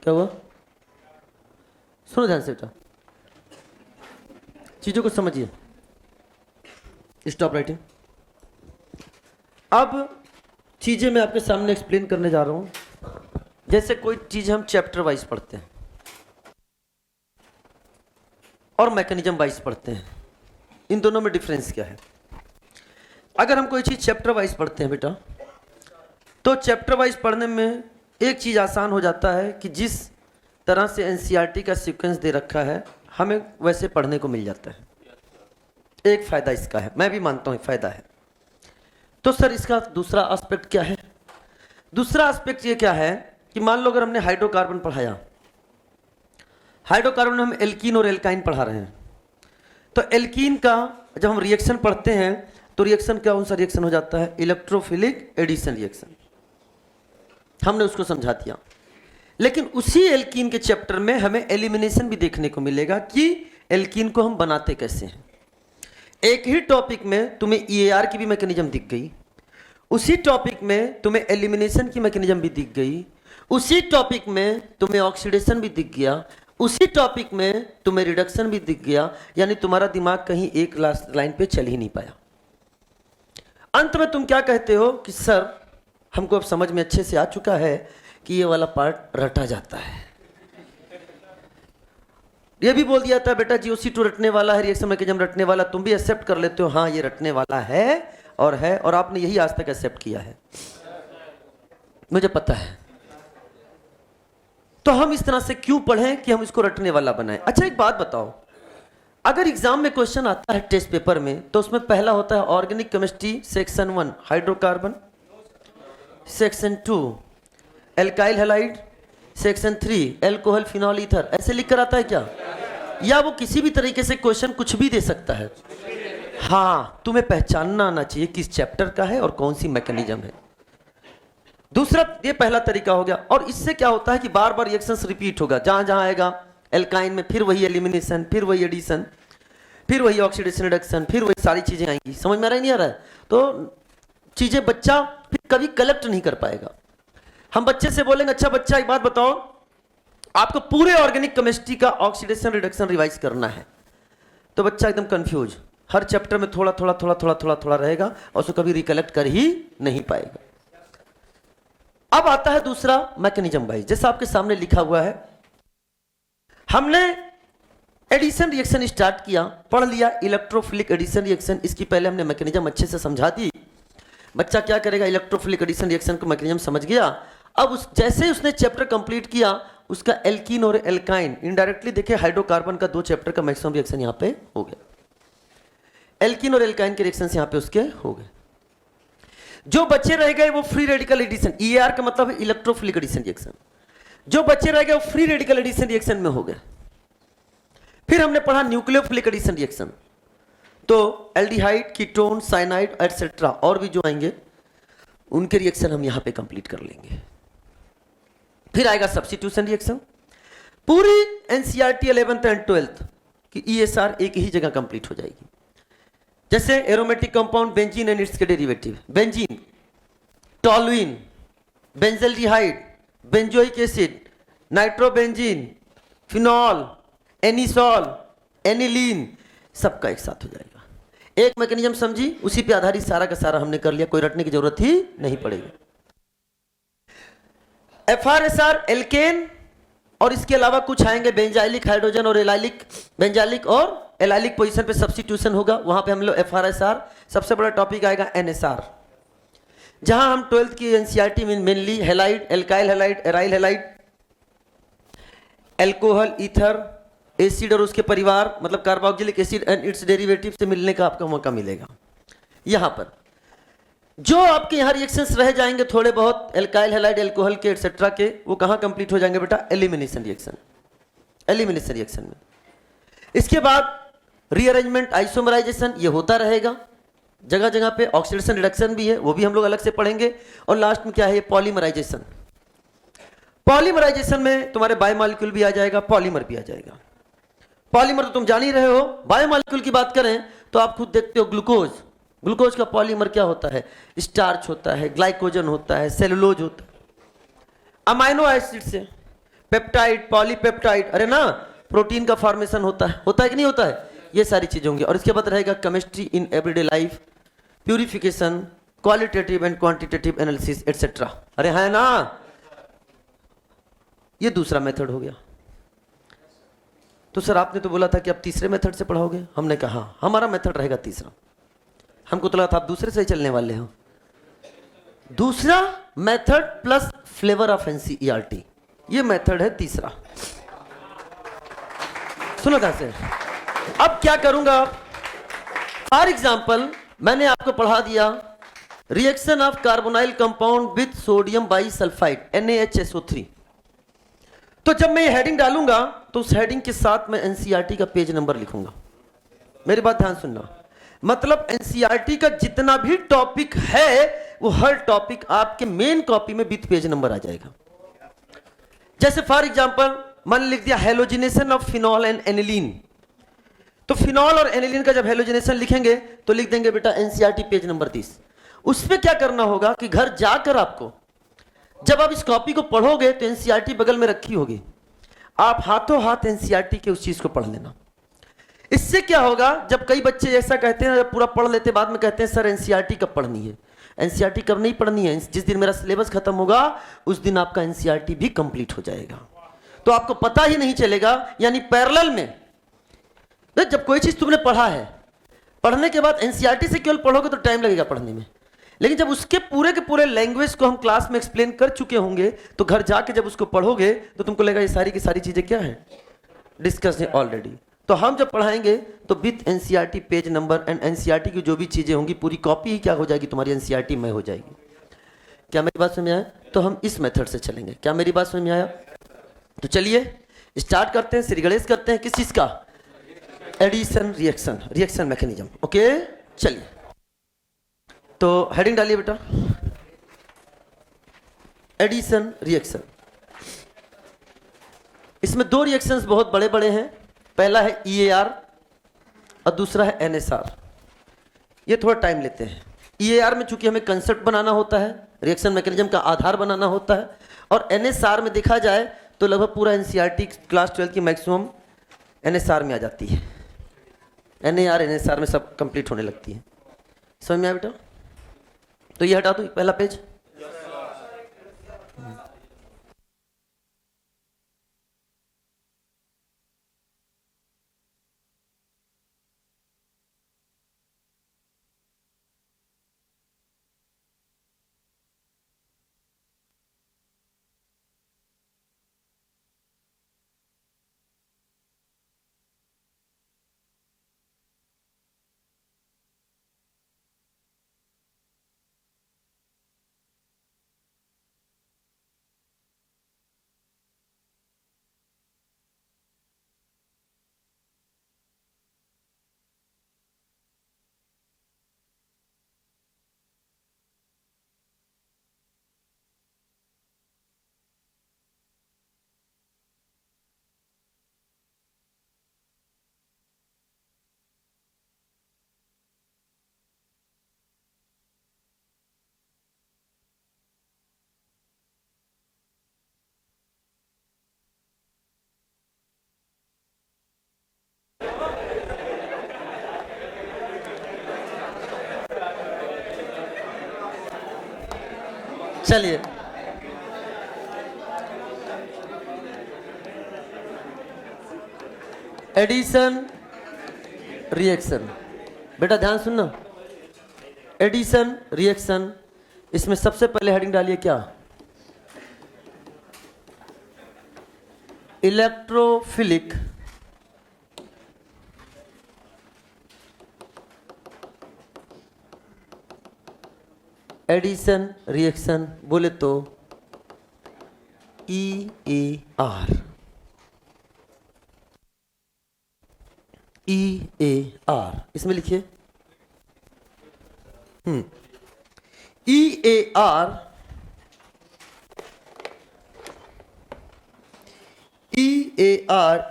क्या हुआ? सुनो ध्यान से बेटा, चीजों को समझिए। Stop writing. अब चीजें मैं आपके सामने एक्सप्लेन करने जा रहा हूं। जैसे कोई चीज हम चैप्टर वाइज पढ़ते हैं और मैकेनिज्म वाइज पढ़ते हैं, इन दोनों में डिफरेंस क्या है? अगर हम कोई चीज चैप्टर वाइज पढ़ते हैं बेटा, तो चैप्टर वाइज पढ़ने में एक चीज आसान हो जाता है कि जिस तरह से एनसीईआरटी का सीक्वेंस दे रखा है हमें वैसे पढ़ने को मिल जाता है। एक फायदा इसका है, मैं भी मानता हूं फायदा है। तो सर इसका दूसरा एस्पेक्ट क्या है? दूसरा एस्पेक्ट ये क्या है कि मान लो अगर हमने हाइड्रोकार्बन पढ़ाया, हाइड्रोकार्बन में हम एल्कीन और एल्काइन पढ़ा रहे हैं, तो एल्कीन का जब हम रिएक्शन पढ़ते हैं तो रिएक्शन क्या कौन सा रिएक्शन हो जाता है? Electrophilic addition reaction. हमने उसको समझा दिया। लेकिन उसी एल्कीन के चैप्टर में हमें एलिमिनेशन भी देखने को मिलेगा कि एल्कीन को हम बनाते कैसे हैं। एक ही टॉपिक में तुम्हें ईएआर की भी मैकेनिज्म दिख गई, उसी टॉपिक में तुम्हें एलिमिनेशन की मैकेनिज्म भी दिख गई, उसी टॉपिक में तुम्हें ऑक्सीडेशन भी दिख गया, उसी टॉपिक में तुम्हें रिडक्शन भी दिख गया। यानी तुम्हारा दिमाग कहीं एक लाइन पे चल ही नहीं पाया। अंत में तुम क्या कहते हो कि सर हमको अब समझ में अच्छे से आ चुका है कि ये वाला पार्ट रटा जाता है। ये भी बोल दिया था बेटा GOC2 रटने वाला है, रिएक्शन मैकेनिज्म रटने वाला, तुम भी एक्सेप्ट कर लेते हो हाँ ये रटने वाला है, और आपने यही आज तक एक्सेप्ट किया है, मुझे पता है। तो हम इस तरह से क्यों पढ़ें कि हम इसको रटने वाला बनाएं? अच्छा एक बात बताओ, अगर एग्जाम में क्वेश्चन आता है टेस्ट पेपर में तो उसमें पहला होता है organic chemistry section 1 hydrocarbon, section 2 alkyl halide, section 3 alcohol phenol ether, ऐसे लिख कर आता है क्या? या वो किसी भी तरीके से क्वेश्चन कुछ भी दे सकता है? हाँ, तुम्हें पहचानना आना चाहिए किस चैप्टर का है और कौन सी मैकेनिज्म है। दूसरा, ये पहला तरीका हो गया। और इससे क्या होता है कि बार बार रिएक्शंस रिपीट होगा, जहां जहां आएगा एल्काइन में फिर वही एलिमिनेशन, फिर वही एडिशन, फिर वही ऑक्सीडेशन रिडक्शन, फिर वही सारी चीजें आएंगी। समझ में आ रहा है नहीं आ रहा है? तो चीजें बच्चा फिर कभी कलेक्ट नहीं कर पाएगा। हम बच्चे से बोलेंगे अच्छा बच्चा एक बात बताओ, आपको पूरे ऑर्गेनिक केमिस्ट्री का ऑक्सीडेशन रिडक्शन रिवाइज करना है, तो बच्चा एकदम कंफ्यूज, हर चैप्टर में थोड़ा थोड़ा थोड़ा थोड़ा थोड़ा थोड़ा रहेगा और उसको कभी रिकलेक्ट कर ही नहीं पाएगा। अब आता है दूसरा मैकेनिज्म वाइज, जैसा आपके सामने लिखा हुआ है। हमने एडिशन रिएक्शन स्टार्ट किया, पढ़ लिया इलेक्ट्रोफिलिक एडिशन रिएक्शन, इसकी पहले हमने मैकेनिज्म अच्छे से समझा दी। बच्चा क्या करेगा? इलेक्ट्रोफिलिक एडिशन रिएक्शन को मैकेनिज्म समझ गया। अब जैसे उसने चैप्टर कंप्लीट किया, उसका एल्कीन और एल्काइन इनडायरेक्टली देखे हाइड्रोकार्बन का 2 चैप्टर का मैक्सिमम रिएक्शन यहां पे हो गया। एल्कीन और एल्काइन के रिएक्शन यहां पे उसके हो गए। जो बच्चे रह गए वो फ्री रेडिकल एडिशन, ईआर का मतलब है इलेक्ट्रोफिलिक एडिशन रिएक्शन, जो बच्चे रह गए वो फ्री रेडिकल एडिशन रिएक्शन में हो गए। फिर हमने पढ़ा न्यूक्लियोफिलिक एडिशन रिएक्शन, तो एल्डिहाइड, कीटोन, साइनाइड एटसेट्रा और भी जो आएंगे उनके रिएक्शन हम यहां पे कंप्लीट कर लेंगे। फिर आएगा सब्स्टिट्यूशन रिएक्शन। पूरी एनसीईआरटी 11th एंड 12th की ईएसआर एक ही जगह कंप्लीट हो जाएगी। जैसे aromatic compound benzene and its के derivative, benzene, toluene, benzaldehyde, benzoic acid, nitrobenzene, phenol, anisole, aniline, सबका एक साथ हो जाएगा। एक मैकेनिज्म समझी, उसी पे आधारित सारा का सारा हमने कर लिया, कोई रटने की जरूरत ही नहीं पड़ेगी। FRSR एल्केन और इसके अलावा कुछ आएंगे बेंजाइलिक हाइड्रोजन और एलाइलिक, बेंजाइलिक और एलाइलिक पोजीशन पे सब्स्टिट्यूशन होगा, वहां पे हम लोग FRSR। सबसे बड़ा टॉपिक आएगा NSR, जहां हम 12th की एनसीईआरटी में mainly halide, alkyl halide, aryl halide, alcohol, ether, acid और उसके परिवार मतलब carboxylic acid and it's derivative से मिलने का आपका मौका मिलेगा। यहां पर जो आपके यहां रिएक्शंस रह जाएंगे थोड़े बहुत एल्काइल हैलाइड, एल्कोहल के एटसेट्रा के, वो कहां कंप्लीट हो जाएंगे बेटा? एलिमिनेशन रिएक्शन, एलिमिनेशन रिएक्शन में। इसके बाद रीअरेंजमेंट, आइसोमराइजेशन, ये होता रहेगा जगह जगह पे। ऑक्सीडेशन रिडक्शन भी है, वो भी हम लोग अलग से पढ़ेंगे। और लास्ट में क्या है? पॉलीमराइजेशन। पॉलीमराइजेशन में तुम्हारे बायोमॉलिक्यूल भी आ जाएगा, पॉलीमर भी आ जाएगा। पॉलीमर तो तुम जान ही रहे हो। बायोमॉलिक्यूल की बात करें तो आप खुद देखते हो ग्लूकोज, ग्लूकोज का पॉलीमर क्या होता है? स्टार्च होता है, ग्लाइकोजन होता है, सेलुलोज होता है। अमाइनो एसिड से पेप्टाइड, पॉलीपेप्टाइड, अरे ना प्रोटीन का फॉर्मेशन होता है कि नहीं होता है, ये सारी चीजें होंगी। और इसके बाद रहेगा chemistry in everyday life, purification, qualitative and quantitative analysis etcetera. अरे है ना, ये दूसरा मेथड हो गया। तो सर आपने तो बोला था कि आप तीसरे मेथड से पढ़ाओगे, हमने कहा हाँ, हमारा मेथड रहेगा तीसरा। हमको तो लगा था आप दूसरे से ही चलने वाले हो। दूसरा method plus flavour of NCERT, ये मेथड है तीसरा। सुनो ध्यान से, अब क्या करूंगा, फॉर एग्जाम्पल मैंने आपको पढ़ा दिया reaction of carbonyl compound with sodium bisulphite NaHSO3। तो जब मैं ये हेडिंग डालूंगा तो उस हेडिंग के साथ मैं एनसीईआरटी का पेज नंबर लिखूंगा। मेरी बात ध्यान सुनना, मतलब एनसीईआरटी का जितना भी टॉपिक है वो हर टॉपिक आपके मेन कॉपी में विथ पेज नंबर आ जाएगा। जैसे फॉर एग्जांपल मैंने लिख दिया halogenation of phenol and aniline, तो फिनॉल और एनिलीन का जब हेलोजिनेशन लिखेंगे तो लिख देंगे बेटा एनसीईआरटी पेज नंबर 30। उस पर क्या करना होगा कि घर जाकर आपको जब आप इस कॉपी को पढ़ोगे तो एनसीईआरटी बगल में रखी होगी, आप हाथों हाथ एनसीईआरटी के उस चीज को पढ़ लेना। इससे क्या होगा, जब कई बच्चे ऐसा कहते हैं, जब पूरा पढ़ लेते बाद में कहते हैं सर एनसीईआरटी कब पढ़नी है। एनसीईआरटी कब नहीं पढ़नी है, जिस दिन मेरा सिलेबस खत्म होगा उस दिन आपका एनसीईआरटी भी कंप्लीट हो जाएगा, तो आपको पता ही नहीं चलेगा। यानी पैरेलल में जब कोई चीज तुमने पढ़ा है, पढ़ने के बाद एनसीईआरटी से केवल पढ़ोगे तो टाइम लगेगा पढ़ने में, लेकिन जब उसके पूरे के पूरे लैंग्वेज को हम क्लास में एक्सप्लेन कर चुके होंगे तो घर जाके जब उसको पढ़ोगे तो तुमको लगेगा ये सारी की सारी चीजें क्या है, डिस्कस है ऑलरेडी। तो हम जब पढ़ाएंगे तो with NCERT page number and NCERT की जो भी चीजें होंगी पूरी कॉपी ही क्या हो जाएगी, तुम्हारी एनसीईआरटी में हो जाएगी। क्या मेरी बात समझ में आया? तो हम इस मेथड से चलेंगे। क्या मेरी बात समझ में आया? तो चलिए स्टार्ट करते हैं, श्रीगणेश करते हैं किस चीज का, addition reaction, reaction mechanism. Okay चलिए, तो हेडिंग डालिए बेटा, एडिशन रिएक्शन। इसमें दो रिएक्शंस बहुत बड़े बड़े हैं, पहला है EAR और दूसरा है NSR। ये थोड़ा टाइम लेते हैं। EAR में चूंकि हमें कंसेप्ट बनाना होता है, रिएक्शन मैकेनिज्म का आधार बनाना होता है, और NSR में देखा जाए तो लगभग पूरा एनसीईआरटी क्लास 12 की मैक्सिमम NSR में आ जाती है। NAR NSR में सब कंप्लीट होने लगती है। समझ में आया बेटा? तो ये हटा दो पहला पेज। चलिए एडिशन रिएक्शन, बेटा ध्यान सुनना, एडिशन रिएक्शन। इसमें सबसे पहले हेडिंग डालिए क्या, इलेक्ट्रोफिलिक एडिशन रिएक्शन, बोले तो EAR। EAR इसमें लिखिए EAR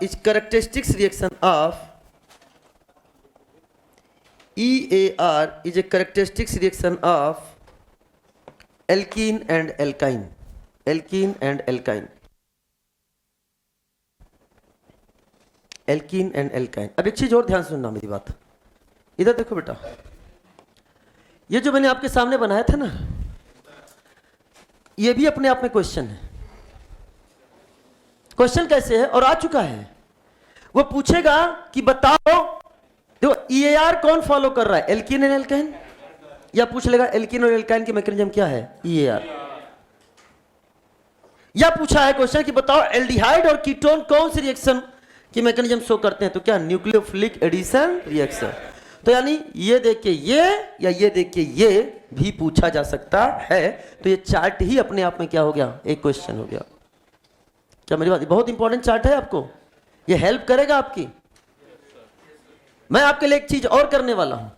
is characteristics reaction of EAR is a characteristics reaction of alkene and alkyne, alkene and alkyne। Alkene and alkyne. अब एक चीज और ध्यान से सुनना मेरी बात, इधर देखो बेटा, ये जो मैंने आपके सामने बनाया था ना, ये भी अपने आप में क्वेश्चन है। क्वेश्चन कैसे है और आ चुका है, वो पूछेगा कि बताओ देखो ईएआर कौन फॉलो कर रहा है, एल्कीन एंड एल्काइन, या पूछ लेगा एल्कीन और एल्काइन की मैकेनिज्म क्या है, ईएआर। या पूछा है क्वेश्चन कि बताओ एल्डिहाइड और कीटोन कौन सी रिएक्शन की मैकेनिज्म शो करते हैं, तो क्या न्यूक्लियोफिलिक एडिशन रिएक्शन। तो यानी ये देख के ये या ये देख के ये भी पूछा जा सकता है। तो ये चार्ट ही अपने आप में क्या हो गया, एक क्वेश्चन हो गया। क्या मेरी बात, बहुत इंपॉर्टेंट चार्ट है, आपको ये हेल्प करेगा आपकी। मैं आपके लिए एक चीज और करने वाला हूं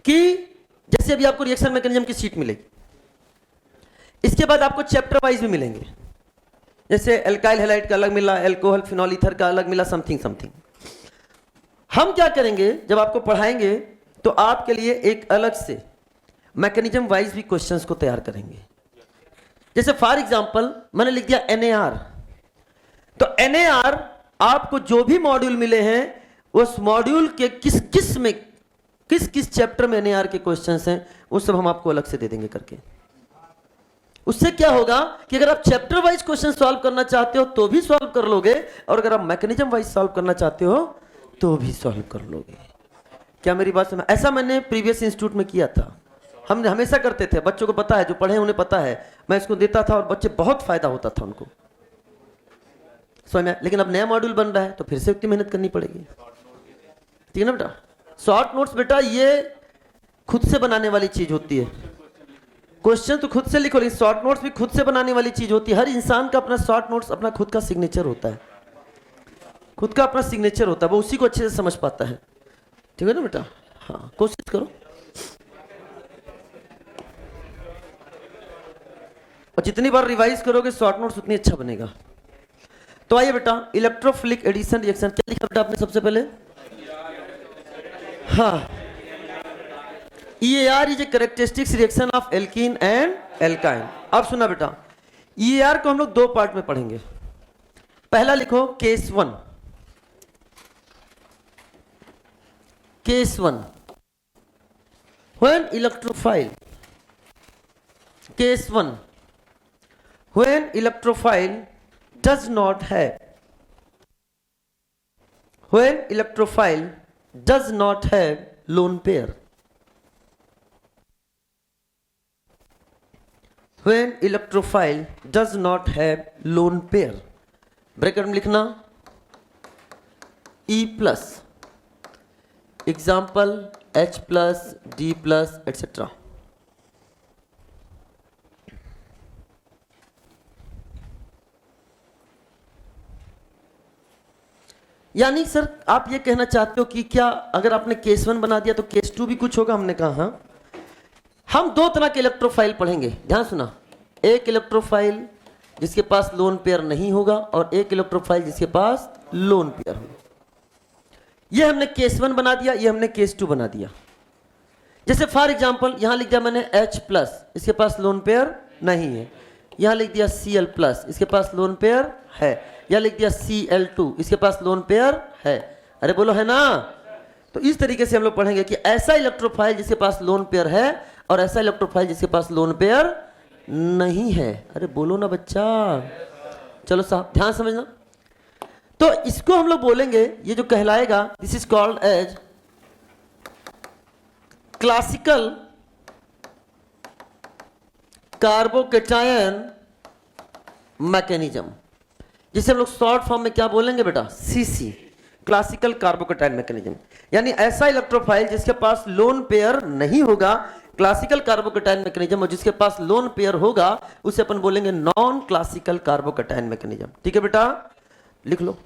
कि जैसे अभी आपको रिएक्शन मैकेनिज्म की शीट मिलेगी, इसके बाद आपको चैप्टर वाइज भी मिलेंगे। जैसे एल्काइल हैलाइड का अलग मिला, एल्कोहल फिनॉल ईथर का अलग मिला, समथिंग समथिंग। हम क्या करेंगे, जब आपको पढ़ाएंगे तो आपके लिए एक अलग से मैकेनिज्म वाइज भी क्वेश्चंस को तैयार करेंगे। जैसे फॉर एग्जांपल मैंने लिख दिया NaR, तो NaR आपको जो भी मॉड्यूल मिले हैं उस मॉड्यूल के किस किस में किस किस चैप्टर में NaR के क्वेश्चंस हैं वो सब हम आपको अलग से दे देंगे करके। उससे क्या होगा कि अगर आप चैप्टर वाइज क्वेश्चन सॉल्व करना चाहते हो तो भी सॉल्व कर लोगे, और अगर आप मैकेनिज्म वाइज सॉल्व करना चाहते हो तो भी सॉल्व कर लोगे। क्या मेरी बात समझ, ऐसा मैंने प्रीवियस इंस्टीट्यूट में किया था। हमने हमेशा करते थे, बच्चों को पता है, जो पढ़े उन्हें पता है, मैं इसको देता था और बच्चे बहुत फायदा होता था उनको समझ में। लेकिन अब नया मॉड्यूल बन रहा है तो फिर से उतनी मेहनत करनी पड़ेगी, ठीक है ना बेटा। शॉर्ट नोट्स बेटा ये खुद से बनाने वाली चीज होती है, क्वेश्चन तो खुद से लिखो, लेकिन शॉर्ट नोट्स भी खुद से बनाने वाली चीज होती है। हर इंसान का अपना शॉर्ट नोट्स अपना खुद का सिग्नेचर होता है, खुद का अपना सिग्नेचर होता है, वो उसी को अच्छे से समझ पाता है, ठीक है ना बेटा। हाँ कोशिश करो, और जितनी बार रिवाइज करोगे शॉर्ट नोट्स उतनी अच्छा बनेगा। तो आइए बेटा, इलेक्ट्रोफिलिक एडिशन रिएक्शन क्या लिखा बेटा आपने सबसे पहले, हाँ EAR is a characteristics reaction of alkene and alkyne. अब सुना बेटा, EAR को हम लोग दो पार्ट में पढ़ेंगे। पहला लिखो case 1, case 1 when electrophile, case 1 when electrophile does not have, when electrophile does not have lone pair, when electrophile does not have lone pair, bracket में लिखना E plus, example H plus, D plus etcetera. यानी sir आप ये कहना चाहते हो कि क्या अगर आपने केस 1 बना दिया तो केस 2 भी कुछ होगा। हमने कहा हाँ, हम दो तरह के इलेक्ट्रोफाइल पढ़ेंगे, ध्यान सुना। एक इलेक्ट्रोफाइल जिसके पास लोन पेयर नहीं होगा और एक इलेक्ट्रोफाइल जिसके पास लोन पेयर होगा। ये हमने केस 1 बना दिया, ये हमने केस 2 बना दिया। जैसे फॉर एग्जांपल यहां लिख दिया मैंने H प्लस, इसके पास लोन पेयर नहीं है। यहां लिख दिया Cl प्लस, इसके पास लोन पेयर है। यहां लिख दिया Cl2, इसके पास लोन पेयर है। अरे बोलो है ना। तो इस तरीके से हम लोग पढ़ेंगे कि ऐसा इलेक्ट्रोफाइल जिसके पास लोन पेयर है और ऐसा इलेक्ट्रोफाइल जिसके पास लोन पेयर नहीं है। अरे बोलो ना बच्चा, चलो साहब ध्यान समझना। तो इसको हम लोग बोलेंगे, ये जो कहलाएगा, this is called as classical carbocation mechanism, जिसे हम लोग शॉर्ट फॉर्म में क्या बोलेंगे बेटा, CC, क्लासिकल कार्बोकेटायन मैकेनिज्म। यानी ऐसा इलेक्ट्रोफाइल जिसके पास लोन पेयर नहीं होगा, क्लासिकल कार्बोकेटायन मैकेनिज्म, और जिसके पास लोन पेयर होगा उसे अपन बोलेंगे नॉन क्लासिकल कार्बोकेटायन मैकेनिज्म। ठीक है बेटा, लिख लो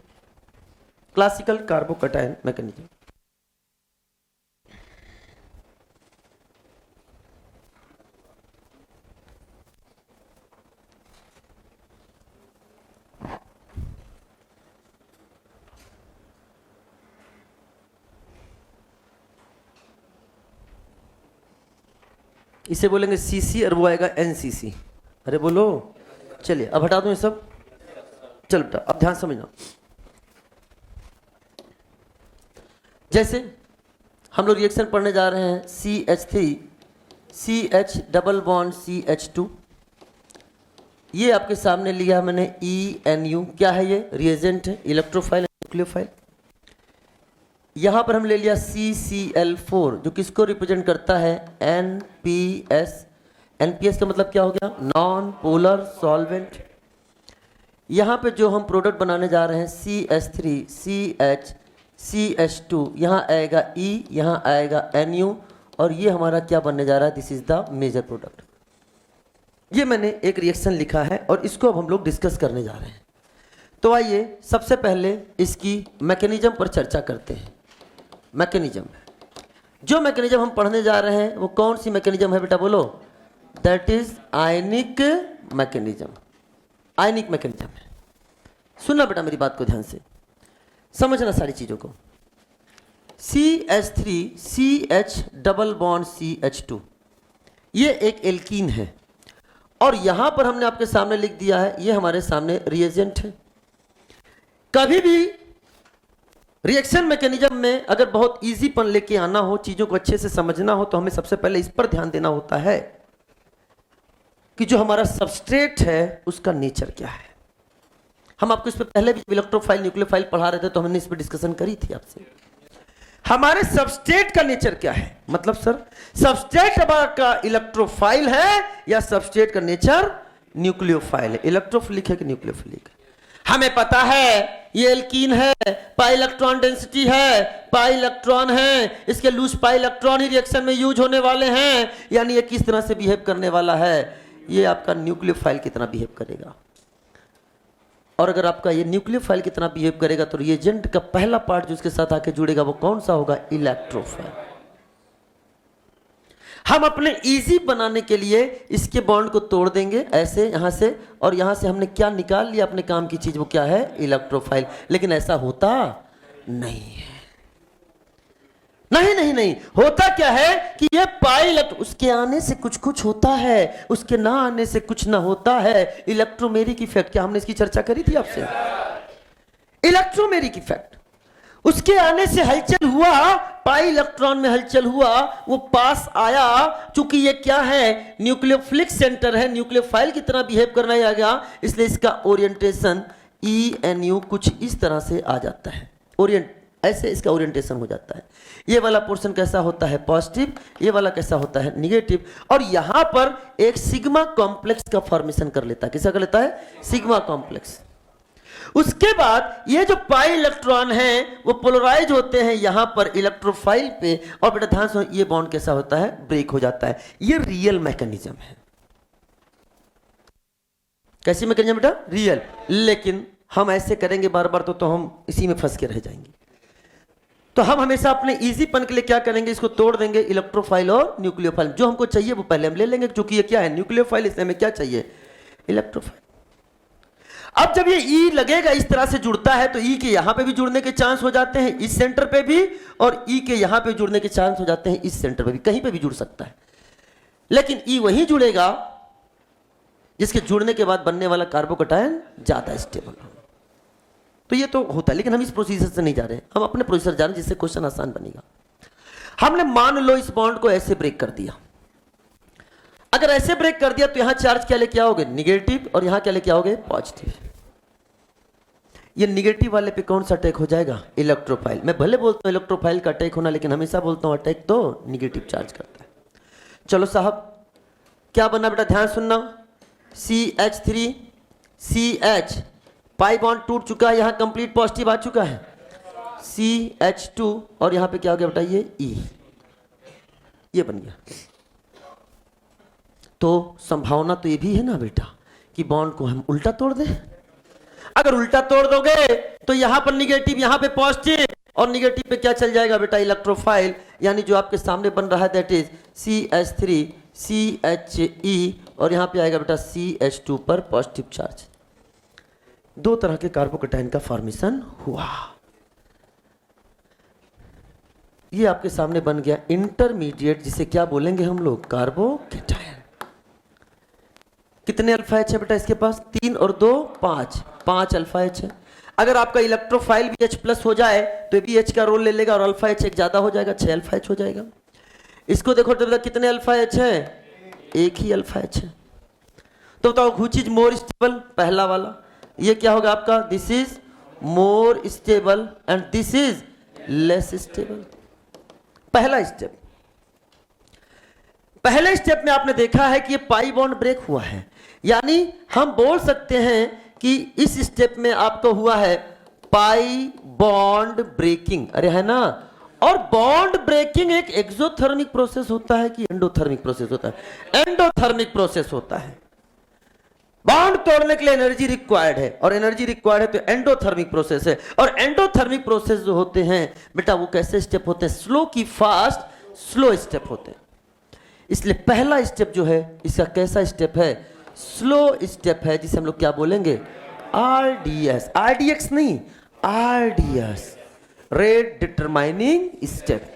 क्लासिकल कार्बोकेटायन मैकेनिज्म। इसे बोलेंगे CC और वो आएगा NCC। अरे बोलो, चलिए अब हटा दो ये सब। चल बेटा अब ध्यान समझना। जैसे हम लोग रिएक्शन पढ़ने जा रहे हैं CH3 CH double bond CH2, ये आपके सामने लिया मैंने ENU, क्या है ये? रिएजेंट है, इलेक्ट्रोफाइल न्यूक्लियोफाइल। यहां पर हम ले लिया CCl4 जो किसको रिप्रेजेंट करता है? NPS। NPS का मतलब क्या हो गया? Non polar solvent. यहां पे जो हम प्रोडक्ट बनाने जा रहे हैं CH3 CH CH2, यहाँ आएगा E, यहाँ आएगा NU, और ये हमारा क्या बनने जा रहा है? This is the major product. ये मैंने एक रिएक्शन लिखा है और इसको अब हम लोग डिस्कस करने जा रहे हैं। तो आइए सबसे पहले इसकी मैकेनिज्म पर चर्चा करते हैं। मैकेनिज्म, जो मैकेनिज्म हम पढ़ने जा रहे हैं वो कौन सी मैकेनिज्म है बेटा? बोलो। That is ionic mechanism. Ionic mechanism है। सुनना बेटा मेरी बात को ध्यान से, समझना सारी चीजों को। CH3 CH double bond CH2, ये एक एल्कीन है और यहां पर हमने आपके सामने लिख दिया है, ये हमारे सामने रिएजेंट है। कभी भी रिएक्शन मैकेनिज्म में अगर बहुत इजीपन लेके आना हो, चीजों को अच्छे से समझना हो, तो हमें सबसे पहले इस पर ध्यान देना होता है कि जो हमारा सबस्ट्रेट है उसका नेचर क्या है। हम आपको इस पर पहले भी इलेक्ट्रोफाइल न्यूक्लियोफाइल पढ़ा रहे थे तो हमने इस पर डिस्कशन करी थी आपसे। हमारे सबस्ट्रेट का नेचर क्या है? मतलब सर सबस्ट्रेट का इलेक्ट्रोफाइल है या सबस्ट्रेट का नेचर न्यूक्लियोफाइल है? इलेक्ट्रोफिलिक है कि न्यूक्लियोफिलिक है? हमें पता है ये एल्कीन है, पाई इलेक्ट्रॉन डेंसिटी है, पाई इलेक्ट्रॉन है, इसके लूज पाई इलेक्ट्रॉन ही रिएक्शन में यूज होने वाले हैं, यानी ये किस तरह से बिहेव करने वाला है? ये आपका न्यूक्लियोफाइल की तरह बिहेव करेगा। और अगर आपका ये न्यूक्लियोफाइल की तरह बिहेव करेगा तो रिएजेंट का पहला पार्ट जो उसके साथ आके जुड़ेगा वो कौन सा होगा? इलेक्ट्रोफाइल। हम अपने इजी बनाने के लिए इसके बॉन्ड को तोड़ देंगे ऐसे यहां से, और यहां से हमने क्या निकाल लिया अपने काम की चीज? वो क्या है? इलेक्ट्रोफाइल। लेकिन ऐसा होता नहीं है। नहीं नहीं नहीं, होता क्या है कि ये पाई उसके आने से कुछ कुछ होता है, उसके ना आने से कुछ ना होता है। इलेक्ट्रोमेरिक इफेक्ट, क्या हमने इसकी चर्चा करी थी आपसे? इलेक्ट्रोमेरिक इफेक्ट, उसके आने से हलचल हुआ, पाई इलेक्ट्रॉन में हलचल हुआ, वो पास आया, चूंकि ये क्या है? न्यूक्लियोफिलिक सेंटर है, न्यूक्लियोफाइल की तरह बिहेव करना आ गया, इसलिए इसका ओरिएंटेशन ENU कुछ इस तरह से आ जाता है। ओरिएंट ऐसे इसका ओरिएंटेशन हो जाता है। ये वाला पोर्शन कैसा होता है? पॉजिटिव। ये वाला कैसा होता है? निगेटिव। और यहां पर एक सिग्मा कॉम्प्लेक्स का फॉर्मेशन कर लेता है। किसका कर लेता है? Sigma complex. उसके बाद ये जो पाई इलेक्ट्रॉन हैं वो पोलराइज होते हैं यहां पर इलेक्ट्रोफाइल पे, और बेटा ध्यान से ये बॉन्ड कैसा होता है? ब्रेक हो जाता है। ये रियल मैकेनिज्म है। कैसी मैकेनिज्म बेटा? रियल। लेकिन हम ऐसे करेंगे बार बार तो हम इसी में फंस के रह जाएंगे। तो हम हमेशा अपने इजीपन के लिए क्या करेंगे? इसको तोड़ देंगे, इलेक्ट्रोफाइल और न्यूक्लियोफाइल। जो हमको चाहिए वो पहले हम ले लेंगे, क्योंकि ये क्या है? न्यूक्लियोफाइल, इसमें हमें क्या चाहिए? इलेक्ट्रोफाइल। अब जब ये E लगेगा, इस तरह से जुड़ता है, तो E के यहां पे भी जुड़ने के चांस हो जाते हैं, इस सेंटर पे भी, और E के यहां पे जुड़ने के चांस हो जाते हैं, इस सेंटर पे भी, कहीं पे भी जुड़ सकता है। लेकिन E वहीं जुड़ेगा जिसके जुड़ने के बाद बनने वाला कार्बोकैटायन ज्यादा स्टेबल हो। तो ये तो होता है, लेकिन हम इस प्रोसीजर से नहीं जा रहे, हम अपने प्रोसीजर जा रहे हैं जिससे क्वेश्चन आसान बनेगा। हमने मान लो इस बॉन्ड को ऐसे ब्रेक कर दिया। अगर ऐसे ब्रेक कर दिया तो यहां चार्ज क्या लेके आओगे? निगेटिव, और यहां क्या लेके आओगे? पॉजिटिव। ये निगेटिव वाले पे कौन सा अटैक हो जाएगा? इलेक्ट्रोफाइल। मैं भले बोलता हूं इलेक्ट्रोफाइल का अटैक होना, लेकिन हमेशा बोलता हूं अटैक तो निगेटिव चार्ज करता है। चलो साहब, क्या बना बेटा? ध्यान सुनना। CH3 CH, पाई बॉन्ड टूट चुका है, यहां कंप्लीट पॉजिटिव आ चुका है। CH2, और यहां पे क्या हो गया बेटा? ये E, ये बन गया। तो संभावना तो ये भी है ना बेटा कि बॉन्ड को हम उल्टा तोड़ दें। अगर उल्टा तोड़ दोगे तो यहां पर निगेटिव, यहां पे पॉजिटिव, और निगेटिव पे क्या चल जाएगा बेटा? इलेक्ट्रोफाइल। यानी जो आपके सामने बन रहा है दैट इज CH3 CHE, और यहां पे आएगा बेटा CH2 पर पॉजिटिव चार्ज। दो तरह के कार्बोकैटायन का फॉर्मेशन हुआ। ये आपके सामने बन गया इंटरमीडिएट, जिसे क्या बोलेंगे हम लोग? कार्बोकैटायन। कितने अल्फा एच है बेटा इसके पास? 3 और 2 5, 5 अल्फा एच है। अगर आपका इलेक्ट्रोफाइल भी H प्लस हो जाए तो भी H का रोल ले लेगा और अल्फा H एक ज्यादा हो जाएगा, 6 अल्फा H हो जाएगा। इसको देखो तो कितने अल्फा H है, एक ही अल्फा H है। तो बताओ व्हिच इज मोर स्टेबल, पहला वाला। ये क्या होगा आपका, this is more stable and this is less stable. पहला स्टेप, पहले स्टेप में आपने देखा है कि ये पाई बॉन्ड ब्रेक हुआ है, यानी हम बोल सकते हैं कि इस स्टेप में आपको हुआ है पाई बॉन्ड ब्रेकिंग, अरे है ना। और बॉन्ड ब्रेकिंग एक एक्सोथर्मिक प्रोसेस होता है कि एंडोथर्मिक प्रोसेस होता है, एंडोथर्मिक प्रोसेस होता है। बॉन्ड तोड़ने के लिए एनर्जी रिक्वायर्ड है और एनर्जी रिक्वायर्ड है तो एंडोथर्मिक प्रोसेस है। और एंडोथर्मिक प्रोसेस जो होते हैं बेटा वो कैसे स्टेप होते हैं, स्लो की फास्ट स्लो स्टेप होते हैं। इसलिए पहला स्टेप जो है इसका कैसा स्टेप है, स्लो स्टेप है, जिसे हम लोग क्या बोलेंगे, आरडीएस, आरडीएक्स नहीं, आरडीएस, रेट डिटरमाइनिंग स्टेप।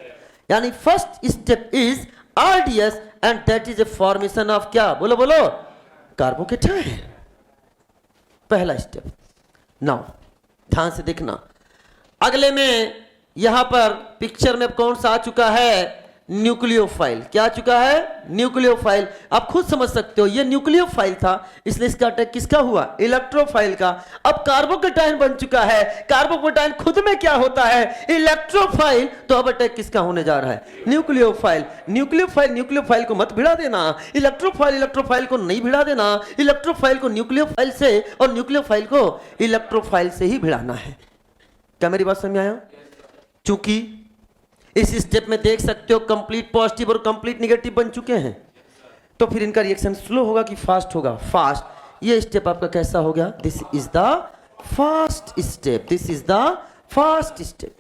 यानी first step is RDS and that is a formation of क्या, बोलो बोलो, कार्बोकेटाइन। पहला स्टेप। नाउ ध्यान से देखना, अगले में यहां पर पिक्चर में कौन सा आ चुका है, न्यूक्लियोफाइल। क्या आ चुका है, न्यूक्लियोफाइल। आप खुद समझ सकते हो ये न्यूक्लियोफाइल था, इसलिए इसका अटैक किसका हुआ, इलेक्ट्रोफाइल का। अब कार्बोकेटाइन बन चुका है, कार्बोकेटाइन खुद में क्या होता है, इलेक्ट्रोफाइल। तो अब अटैक किसका होने जा रहा है, न्यूक्लियोफाइल। न्यूक्लियोफाइल न्यूक्लियोफाइल को मत भिड़ा देना, इलेक्ट्रोफाइल इलेक्ट्रोफाइल को नहीं भिड़ा देना, इलेक्ट्रोफाइल को न्यूक्लियोफाइल से और न्यूक्लियोफाइल को इलेक्ट्रोफाइल से ही भिड़ाना है। क्या मेरी बात समझ में आया। चूंकि इस स्टेप में देख सकते हो कंप्लीट पॉजिटिव और कंप्लीट नेगेटिव बन चुके हैं, तो फिर इनका रिएक्शन स्लो होगा कि फास्ट होगा, फास्ट। ये स्टेप आपका कैसा हो गया, this is the fast step, this is the fast step.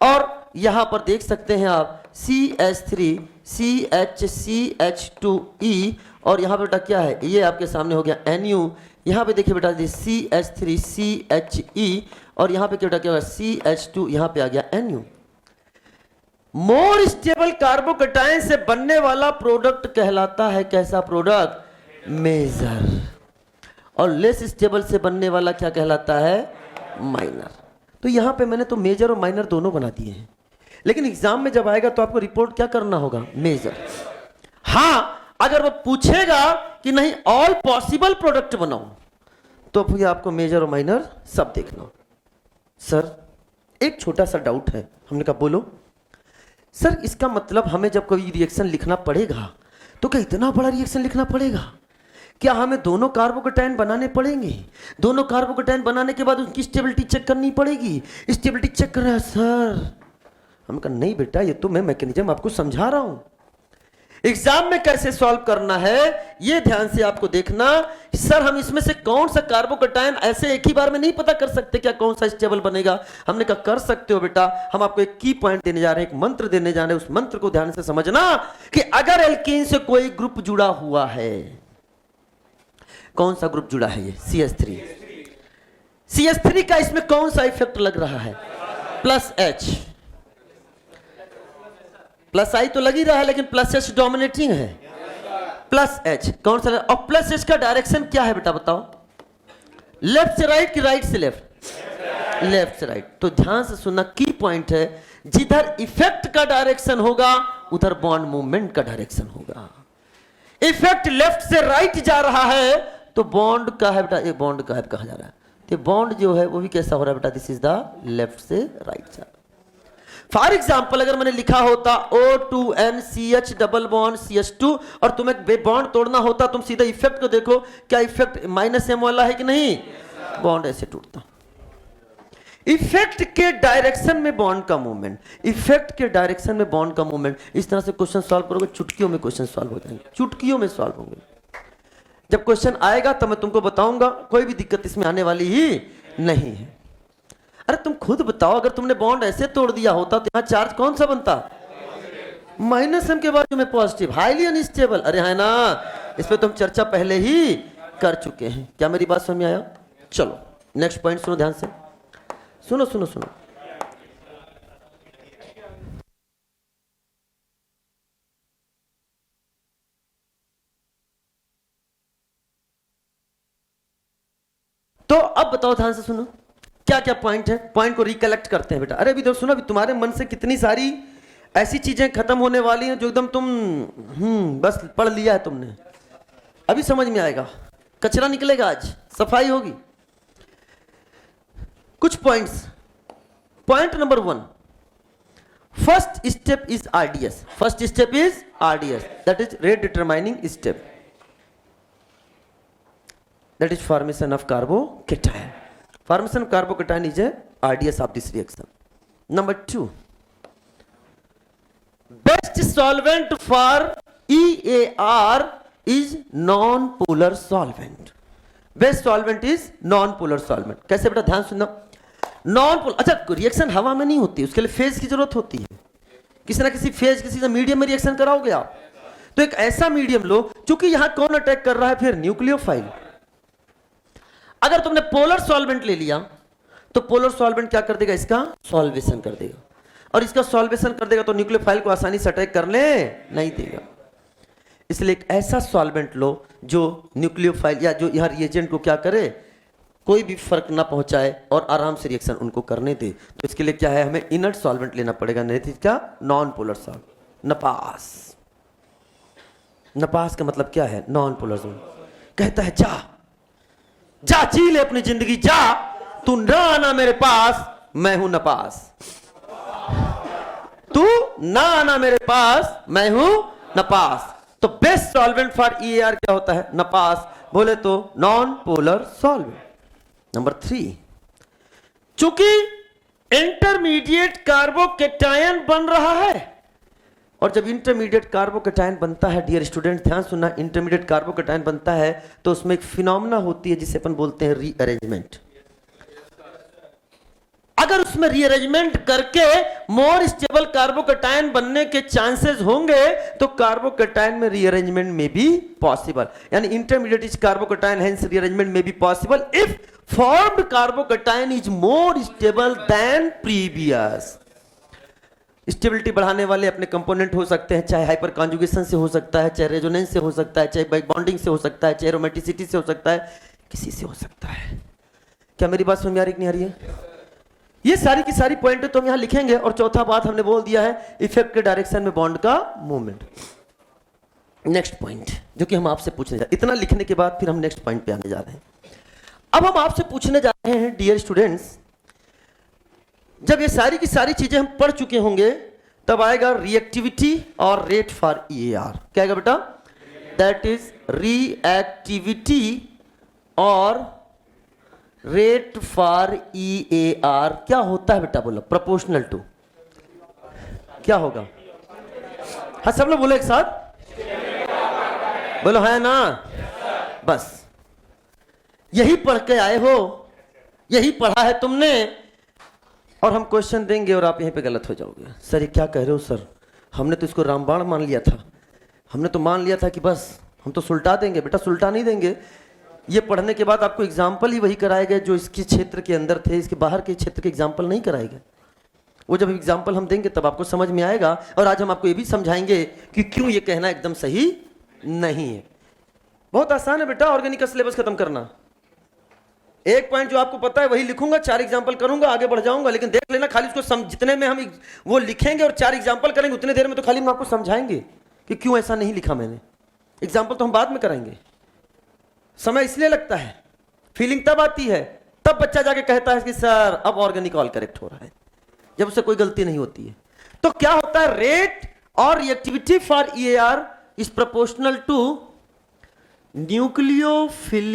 और यहां पर देख सकते हैं आप CH3 CH2E और यहां पे बेटा क्या है, ये आपके सामने हो गया NU। यहां पे देखिए बेटा CH3 CHE और यहां पे क्या बेटा क्या होगा, CH2, यहां पे आ गया NU। मोर स्टेबल कार्बोकेटाइन से बनने वाला प्रोडक्ट कहलाता है कैसा प्रोडक्ट, मेजर। और लेस स्टेबल से बनने वाला क्या कहलाता है, माइनर। तो यहां पे मैंने तो मेजर और माइनर दोनों बना दिए हैं, लेकिन एग्जाम में जब आएगा तो आपको रिपोर्ट क्या करना होगा, मेजर। हां अगर वो पूछेगा कि नहीं ऑल पॉसिबल प्रोडक्ट बनाओ, तो फिर आपको मेजर और माइनर सब देखना। सर एक छोटा सा डाउट है, हमने कहा बोलो। सर इसका मतलब हमें जब कोई रिएक्शन लिखना पड़ेगा तो क्या इतना बड़ा रिएक्शन लिखना पड़ेगा, क्या हमें दोनों कार्बोकेटाइन बनाने पड़ेंगे, दोनों कार्बोकेटाइन बनाने के बाद उनकी स्टेबिलिटी चेक करनी पड़ेगी, स्टेबिलिटी चेक कर रहा है सर। हम कहा नहीं बेटा ये तो मैं मैकेनिज्म आपको समझा रहा हूं, एग्जाम में कैसे सॉल्व करना है ये ध्यान से आपको देखना। सर हम इसमें से कौन सा कार्बोकेटाइन ऐसे एक ही बार में नहीं पता कर सकते क्या कौन सा स्टेबल बनेगा। हमने कहा कर सकते हो बेटा, हम आपको एक की पॉइंट देने जा रहे हैं, एक मंत्र देने जा रहे हैं, उस मंत्र को ध्यान से समझना कि अगर एल्कीन से कोई ग्रुप जुड़ा हुआ है, कौन सा ग्रुप जुड़ा है, ये CH3। CH3 का इसमें कौन सा इफेक्ट लग रहा है, प्लस H, प्लस आई तो लग ही रहा है लेकिन प्लस H डोमिनेटिंग है, प्लस H कौन सा, और प्लस H का डायरेक्शन क्या है बेटा बताओ, लेफ्ट से राइट कि राइट से लेफ्ट, लेफ्ट से राइट। तो ध्यान से सुनना, की पॉइंट है, जिधर इफेक्ट का डायरेक्शन होगा उधर बॉन्ड मूवमेंट का डायरेक्शन होगा। इफेक्ट लेफ्ट से राइट जा रहा है तो बॉन्ड का है बेटा, ये बॉन्ड का है कहा जा रहा है, तो बॉन्ड जो है वो भी कैसा हो रहा है बेटा, दिस इज द लेफ्ट से राइट जा। फॉर एग्जाम्पल अगर मैंने लिखा होता O2NCH डबल बॉन्ड CH2 और तुम्हें बॉन्ड तोड़ना होता, तुम सीधा इफेक्ट को देखो, क्या इफेक्ट -M वाला है कि नहीं, बॉन्ड ऐसे टूटता। इफेक्ट के डायरेक्शन में बॉन्ड का मूवमेंट, इफेक्ट के डायरेक्शन में बॉन्ड का मूवमेंट, इस तरह से क्वेश्चन सॉल्व करोगे, चुटकियों में क्वेश्चन सॉल्व हो जाएंगे, चुटकियों में सॉल्व होंगे। जब क्वेश्चन आएगा तब मैं तुमको बताऊंगा, कोई भी दिक्कत इसमें आने वाली ही नहीं है। अरे तुम खुद बताओ, अगर तुमने बॉन्ड ऐसे तोड़ दिया होता तो यहां चार्ज कौन सा बनता, -M के बाजू में पॉजिटिव, हाईली अनस्टेबल। अरे है ना, इस पे तुम चर्चा पहले ही कर चुके हैं। क्या मेरी बात समझ में आया। चलो नेक्स्ट पॉइंट सुनो ध्यान से, सुनो सुनो सुनो। तो अब बताओ, ध्यान से सुनो, क्या क्या पॉइंट है, पॉइंट को रिकलेक्ट करते हैं बेटा। अरे अभी तो सुनो, अभी तुम्हारे मन से कितनी सारी ऐसी चीजें खत्म होने वाली हैं जो एकदम तुम बस पढ़ लिया है तुमने, अभी समझ में आएगा, कचरा निकलेगा, आज सफाई होगी। कुछ points. Point number 1, first step is RDS. First step is RDS, that is rate determining step, that is formation of carbocation. Formation of carbocation is a RDS of this reaction. Number 2, best solvent for EAR is non-polar solvent. Best solvent is non-polar solvent. कैसे बेटा, ध्यान सुनना। non-polar, अच्छा reaction हवा में नहीं होती, उसके लिए फेज की जरूरत होती है, किसी ना किसी फेज, किसी से मीडियम में रिएक्शन कराओगे आप, तो एक ऐसा मीडियम लो, क्योंकि यहां कौन अटैक कर रहा है, फिर न्यूक्लियोफाइल। अगर तुमने पोलर सॉल्वेंट ले लिया तो पोलर सॉल्वेंट क्या कर देगा, इसका सॉल्वेशन कर देगा, और इसका सॉल्वेशन कर देगा तो न्यूक्लियोफाइल को आसानी से अटैक करने नहीं देगा। इसलिए एक ऐसा सॉल्वेंट लो जो न्यूक्लियोफाइल या जो यहां रिएजेंट को क्या करे, कोई भी फर्क ना पहुंचाए और आराम से रिएक्शन उनको करने दे। तो इसके लिए क्या है, हमें इनर्ट सॉल्वेंट लेना पड़ेगा, नहीं तो क्या, नॉन पोलर सॉल्वेंट। नपास, नपास का मतलब क्या है, नॉन पोलर सॉल्वेंट। कहता है जा जी ले अपनी जिंदगी, जा, तू ना आना मेरे पास, मैं हूं नपास। तू ना आना मेरे पास, मैं हूं नपास। तो बेस्ट सॉल्वेंट फॉर ईएआर क्या होता है, नपास, बोले तो नॉन पोलर सॉल्वेंट। नंबर 3, चूंकि इंटरमीडिएट कार्बोकेटायन बन रहा है, और जब इंटरमीडिएट कार्बोकेटायन बनता है, डियर स्टूडेंट ध्यान सुनना, इंटरमीडिएट कार्बोकेटायन बनता है तो उसमें एक फिनोमेना होती है जिसे अपन बोलते हैं रीअरेंजमेंट। अगर उसमें रीअरेंजमेंट करके मोर स्टेबल कार्बोकेटायन बनने के चांसेस होंगे तो कार्बोकेटायन में रीअरेंजमेंट में भी पॉसिबल, यानी इंटरमीडिएट कार्बोकेटायन हेंस रीअरेंजमेंट में भी possible if formed carbocation is more stable then previous. Stability बढ़ाने वाले अपने कंपोनेंट हो सकते हैं, चाहे हाइपर कॉन्जुगेशन से हो सकता है, चाहे रेजोनेंस से हो सकता है, चाहे बाइक बॉन्डिंग से हो सकता है, चाहे एरोमेटिसिटी से हो सकता है, किसी से हो सकता है। क्या मेरी बात समझ में आ रही कि नहीं आ रही है? ये सारी की सारी पॉइंट तो हम यहां लिखेंगे। और चौथा बात हमने बोल दिया है, इफेक्ट के डायरेक्शन में बॉन्ड का मूवमेंट। नेक्स्ट पॉइंट जो कि हम आपसे पूछने जा रहे हैं, इतना लिखने के बाद फिर हम नेक्स्ट पॉइंट पे आने जा रहे हैं। अब हम आपसे पूछने जा रहे हैं डियर स्टूडेंट्स, जब ये सारी की सारी चीजें हम पढ़ चुके होंगे तब आएगा रिएक्टिविटी और रेट फॉर ईएआर। क्या आएगा बेटा? दैट इज रिएक्टिविटी और रेट फॉर ईएआर क्या होता है बेटा? बोलो प्रोपोर्शनल टू क्या होगा? हाँ सब लोग बोलो एक साथ, बोलो है ना? बस यही पढ़ के आए हो, यही पढ़ा है तुमने, और हम क्वेश्चन देंगे और आप यहीं पे गलत हो जाओगे। सर ये क्या कह रहे हो सर, हमने तो इसको रामबाण मान लिया था, हमने तो मान लिया था कि बस हम तो सुलटा देंगे। बेटा सुलटा नहीं देंगे, ये पढ़ने के बाद आपको एग्जाम्पल ही वही कराए गए जो इसके क्षेत्र के अंदर थे, इसके बाहर के क्षेत्र के एग्जाम्पल नहीं कराए गए। वो जब एग्जाम्पल हम देंगे तब आपको समझ में आएगा। और आज हम आपको ये भी समझाएंगे कि क्यों ये कहना एकदम सही नहीं है। बहुत आसान है बेटा ऑर्गेनिक का सिलेबस खत्म करना। एक पॉइंट जो आपको पता है वही लिखूंगा, 4 एग्जाम्पल करूंगा, आगे बढ़ जाऊंगा। लेकिन देख लेना खाली उसको जितने में हम वो लिखेंगे और 4 एग्जाम्पल करेंगे उतने देर में तो खाली हम आपको समझाएंगे कि क्यों ऐसा नहीं लिखा मैंने। एग्जाम्पल तो हम बाद में कराएंगे, समय इसलिए लगता है, फीलिंग तब आती है, तब बच्चा जाके कहता है कि सर अब ऑर्गेनिक ऑल करेक्ट हो रहा है, जब उससे कोई गलती नहीं होती है। तो क्या होता है? रेट और reactivity for EAR is proportional to nucleophilicity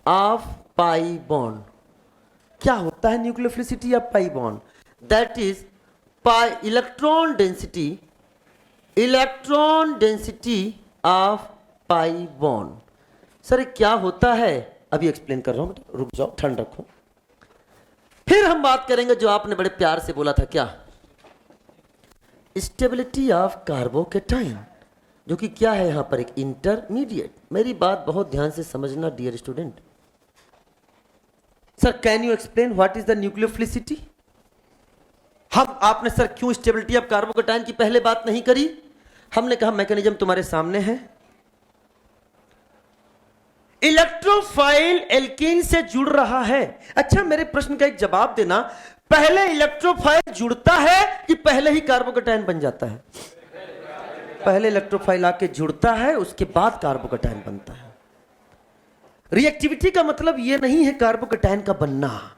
of pi bond. क्या होता है nucleophilicity of pi bond? That is pi electron density of pi bond. Sir क्या होता है? अभी एक्सप्लेन कर रहा हूं, रुक जाओ, ठंड रखो। फिर हम बात करेंगे जो आपने बड़े प्यार से बोला था, क्या? स्टेबिलिटी ऑफ कार्बोकेटाइन, जो कि क्या है यहां पर? एक इंटरमीडिएट। मेरी बात बहुत ध्यान से समझना dear student. Sir can you explain what is the nucleophilicity? आपने सर क्यों स्टेबिलिटी ऑफ कार्बोकेटाइन की पहले बात नहीं करी? हमने कहा मैकेनिज्म तुम्हारे सामने है। इलेक्ट्रॉन इलेक्ट्रोफाइल एल्कीन से जुड़ रहा है। अच्छा, मेरे प्रश्न का एक जवाब देना, पहले इलेक्ट्रोफाइल जुड़ता है कि पहले ही कार्बोकैटायन बन जाता है? पहले इलेक्ट्रोफाइल आके जुड़ता है, उसके बाद कार्बोकैटायन बनता है। रिएक्टिविटी का मतलब यह नहीं है कार्बोकैटायन का बनना।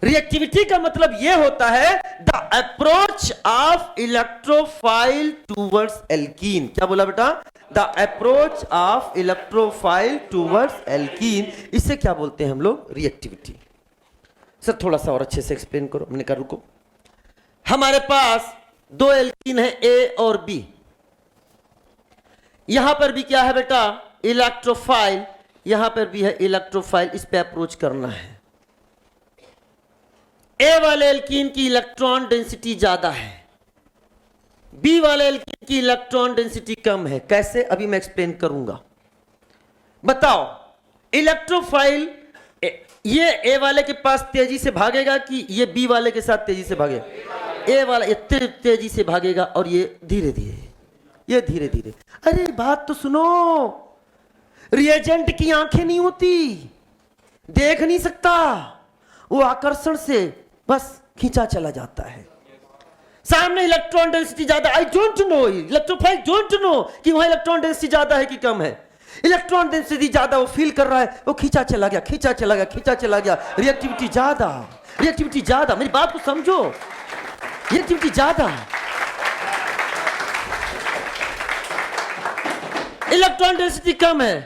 रिएक्टिविटी का मतलब यह होता है the approach of electrophile towards alkene. क्या बोला बेटा? The approach of electrophile towards alkene. इसे क्या बोलते हैं हम लोग? रिएक्टिविटी। सर थोड़ा सा और अच्छे से एक्सप्लेन करो। हमने कहा रुको, हमारे पास दो एल्कीन है, ए और बी। यहां पर भी क्या है बेटा? इलेक्ट्रोफाइल। यहां पर भी है इलेक्ट्रोफाइल। इस पे अप्रोच करना है। ए वाले एल्कीन की इलेक्ट्रॉन डेंसिटी ज्यादा है, बी वाले एल्कीन की इलेक्ट्रॉन डेंसिटी कम है। कैसे? अभी मैं एक्सप्लेन करूंगा। बताओ, इलेक्ट्रोफाइल ये ए वाले के पास तेजी से भागेगा कि ये बी वाले के साथ तेजी से भागेगा? ए वाला ये तेजी से भागेगा और ये धीरे धीरे, ये धीरे धीरे। अरे बात तो सुनो, रिएजेंट की आंखें नहीं होती, देख नहीं सकता, वो आकर्षण से बस खींचा चला जाता है। सामने इलेक्ट्रॉन डेंसिटी ज्यादा, I don't know, electrophile don't know कि वहां इलेक्ट्रॉन डेंसिटी ज्यादा है कि कम है। इलेक्ट्रॉन डेंसिटी ज्यादा, वो फील कर रहा है, वो खींचा चला गया, खींचा चला गया, खींचा चला गया। रिएक्टिविटी ज्यादा, रिएक्टिविटी ज्यादा। मेरी बात को समझो, रिएक्टिविटी ज्यादा, इलेक्ट्रॉन डेंसिटी कम है।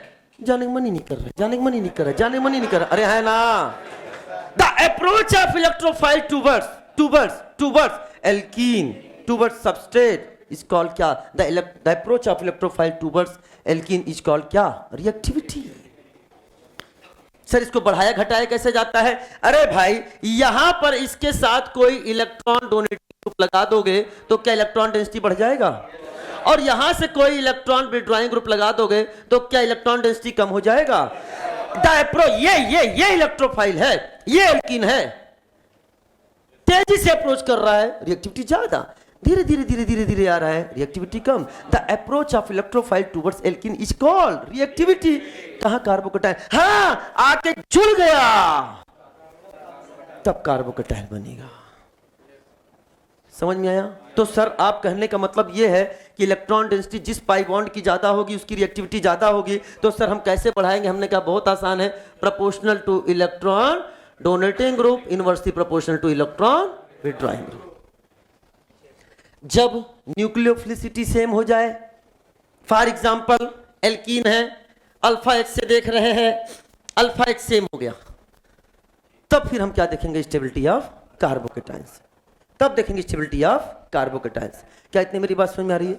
जाने का मन ही नहीं कर रहा, जाने का मन ही नहीं कर रहा, जाने का मन ही नहीं कर रहा। अरे है ना, the approach of electrophile towards alkene, towards substrate is called क्या? The approach of electrophile towards alkene is called क्या? रिएक्टिविटी। सर इसको बढ़ाया घटाया कैसे जाता है? अरे भाई, यहां पर इसके साथ कोई इलेक्ट्रॉन डोनेटिंग ग्रुप लगा दोगे तो क्या इलेक्ट्रॉन डेंसिटी बढ़ जाएगा? और यहां से कोई इलेक्ट्रॉन विड्रॉइंग ग्रुप लगा दोगे तो क्या इलेक्ट्रॉन डेंसिटी कम हो जाएगा? ये इलेक्ट्रोफाइल है, ये एल्कीन है, तेजी से अप्रोच कर रहा है, रिएक्टिविटी ज्यादा। धीरे धीरे धीरे धीरे धीरे आ रहा है, reactivity come. The approach of electrophile towards alkene is called reactivity. कहां? कार्बोकैटायन। हां, आके जुड़ गया तब कार्बोकैटायन बनेगा। समझ में आया? तो सर आप कहने का मतलब यह है कि इलेक्ट्रॉन डेंसिटी जिस पाई बॉन्ड की ज्यादा होगी उसकी रिएक्टिविटी ज्यादा होगी। तो सर हम कैसे बढ़ाएंगे? हमने कहा बहुत आसान है, proportional two electron donating group inversely proportional two electron withdrawing group. जब न्यूक्लियोफिलिसिटी सेम हो जाए, फॉर एग्जांपल एल्कीन है, अल्फा एक्स से देख रहे हैं, अल्फा एक्स सेम हो गया, तब फिर हम क्या देखेंगे? Stability of carbocations. तब देखेंगे स्टेबिलिटी ऑफ कार्बोकैटायंस। क्या इतनी मेरी बात समझ में आ रही है?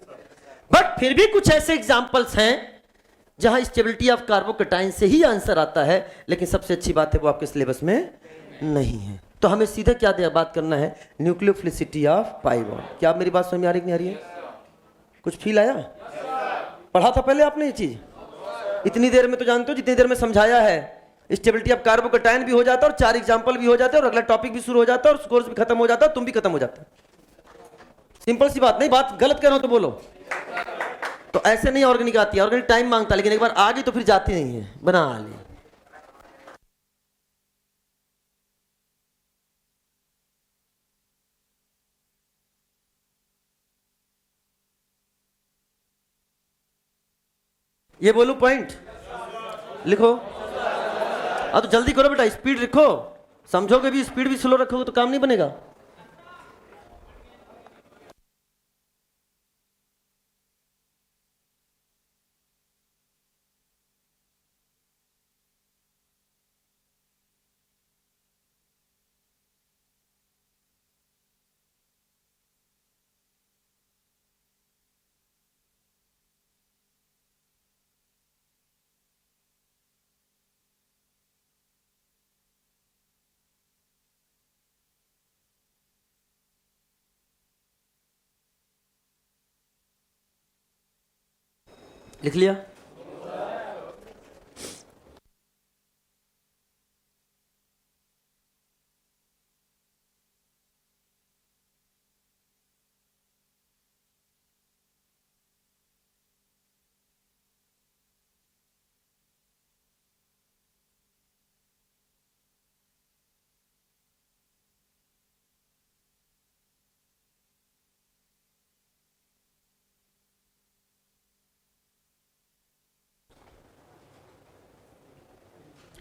बट फिर भी कुछ ऐसे एग्जांपल्स हैं जहां स्टेबिलिटी ऑफ कार्बोकैटायन से ही आंसर आता है, लेकिन सबसे अच्छी बात है वो आपके सिलेबस में नहीं है। तो हमें सीधे क्या बात करना है? Nucleophilicity of pi bond. क्या आप मेरी बात समझ में आ रही है कि नहीं आ रही है? कुछ फील आया? पढ़ा था पहले आपने ये चीज? इतनी देर में तो जानते हो, जितनी देर में समझाया है, स्टेबिलिटी ऑफ कार्बोकैटायन भी हो जाता है और 4 एग्जांपल भी हो जाते हैं और अगला टॉपिक भी शुरू हो जाता है और कोर्स भी खत्म हो जाता है, तुम भी खत्म हो जाता है। सिंपल सी बात। नहीं, बात गलत कह रहा हूं तो बोलो। तो ऐसे नहीं ऑर्गेनिक आती है, ऑर्गेनिक टाइम मांगता है, लेकिन एक बार आ गई तो फिर जाती नहीं है। बना ली। ये बोलू पॉइंट लिखो। अब तो जल्दी करो बेटा, स्पीड लिखो। समझोगे भी, स्पीड भी स्लो रखोगे तो काम नहीं बनेगा। लिख लिया?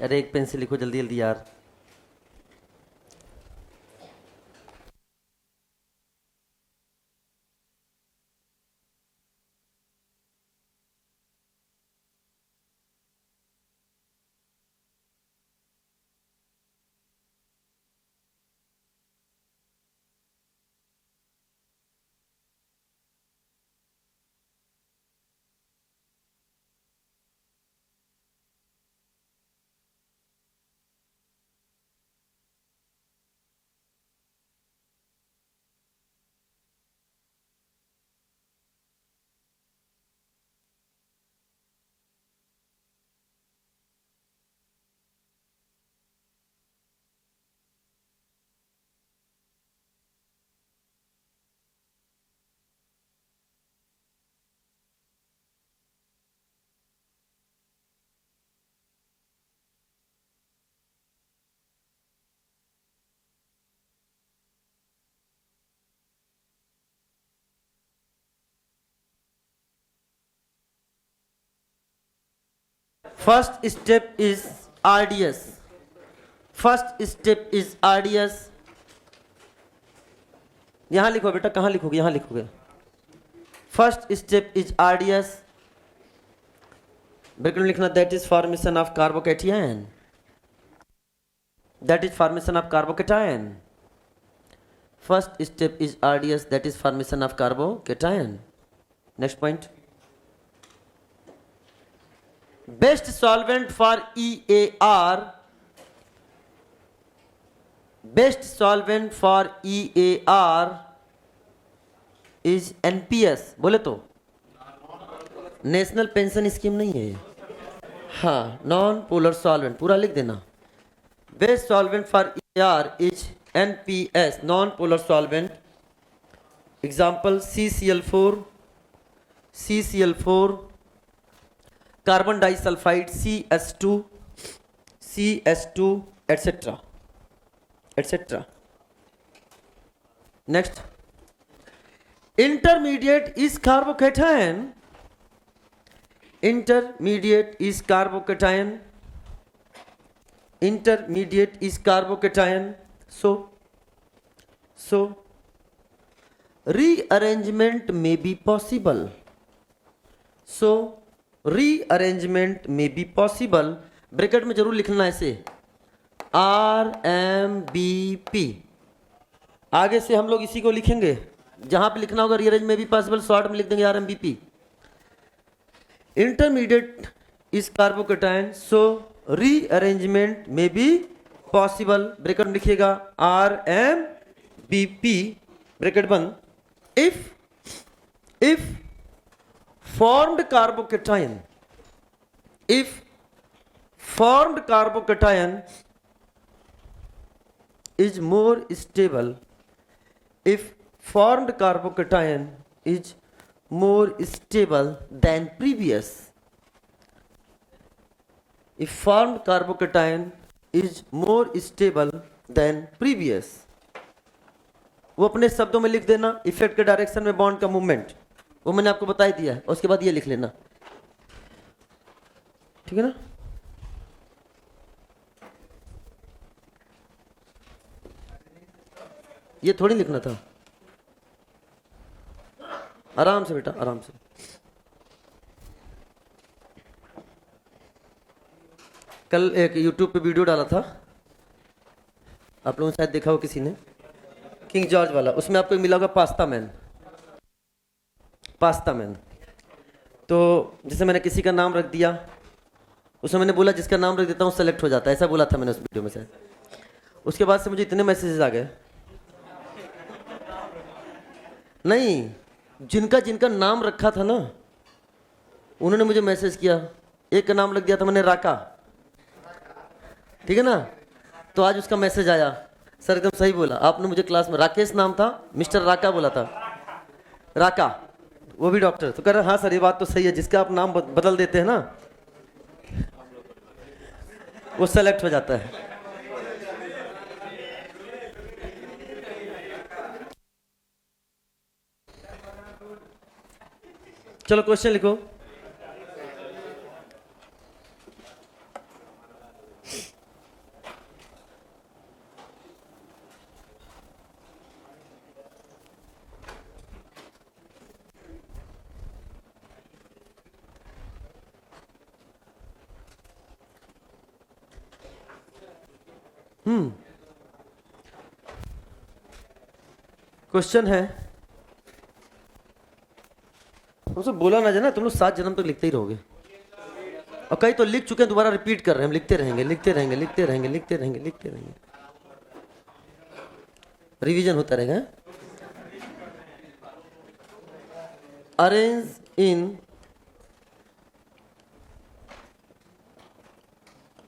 अरे एक पेन से लिखो जल्दी जल्दी यार। First step is RDS. First step is RDS. यहां लिखो बेटा, कहां लिखोगे? यहां लिखोगे। First step is RDS. Bracket में लिखना that is formation of carbocation. That is formation of carbocation. First step is RDS, that is formation of carbocation. Next point, best solvent for EAR, best solvent for EAR is NPS। बोले तो national pension scheme नहीं है ये। हाँ, non polar solvent पूरा लिख देना। Best solvent for EAR is NPS, non polar solvent. Example CCl4, CCl4, carbon disulphide CS2, CS2 etcetera etcetera. Next, intermediate is carbocation. Intermediate is carbocation. Intermediate is carbocation. So rearrangement may be possible. So rearrangement may be possible। Bracket में जरूर लिखना ऐसे RMBP। आगे से हम लोग इसी को लिखेंगे, जहां पे लिखना होगा रीअरेंज में भी पॉसिबल, शॉर्ट में लिख देंगे RMBP। Intermediate is carbocation, so rearrangement में बी पॉसिबल। ब्रैकेट में लिखिएगा RMBP, ब्रैकेट बंद। If formed carbocation, if formed carbocation is more stable, if formed carbocation is more stable than previous, if formed carbocation is more stable than previous, वो अपने शब्दों में लिख देना। इफेक्ट के डायरेक्शन में बॉन्ड का मूवमेंट, वो मैंने आपको बता ही दिया है। उसके बाद ये लिख लेना, ठीक है ना। ये थोड़ी लिखना था, आराम से बेटा, आराम से। कल एक YouTube पे वीडियो डाला था, आप लोगों ने शायद देखा हो किसी ने, किंग जॉर्ज वाला। उसमें आपको मिला होगा पास्ता मैन। पास्ता मैन, तो जैसे मैंने किसी का नाम रख दिया, उसमें मैंने बोला जिसका नाम रख देता हूँ सेलेक्ट हो जाता है, ऐसा बोला था मैंने उस वीडियो में से। उसके बाद से मुझे इतने मैसेजेस आ गए, नहीं जिनका जिनका नाम रखा था ना, उन्होंने मुझे मैसेज किया। एक का नाम लग दिया था मैंने राका, ठीक है ना, तो आज उसका मैसेज आया, सर एकदम सही बोला आपने, मुझे क्लास में राकेश नाम था, मिस्टर राका बोला था, राका, वो भी डॉक्टर। तो कह रहे हाँ सर ये बात तो सही है, जिसका आप नाम बदल देते हैं ना वो सेलेक्ट हो जाता है। चलो क्वेश्चन लिखो। क्वेश्चन है, तुमसे बोला ना जाना, तुम लोग 7 जन्म तक लिखते ही रहोगे, और कई तो लिख चुके हैं, दोबारा रिपीट कर रहे हैं, हम लिखते रहेंगे लिखते रहेंगे लिखते रहेंगे लिखते रहेंगे लिखते रहेंगे, रिवीजन होता रहेगा। Arrange in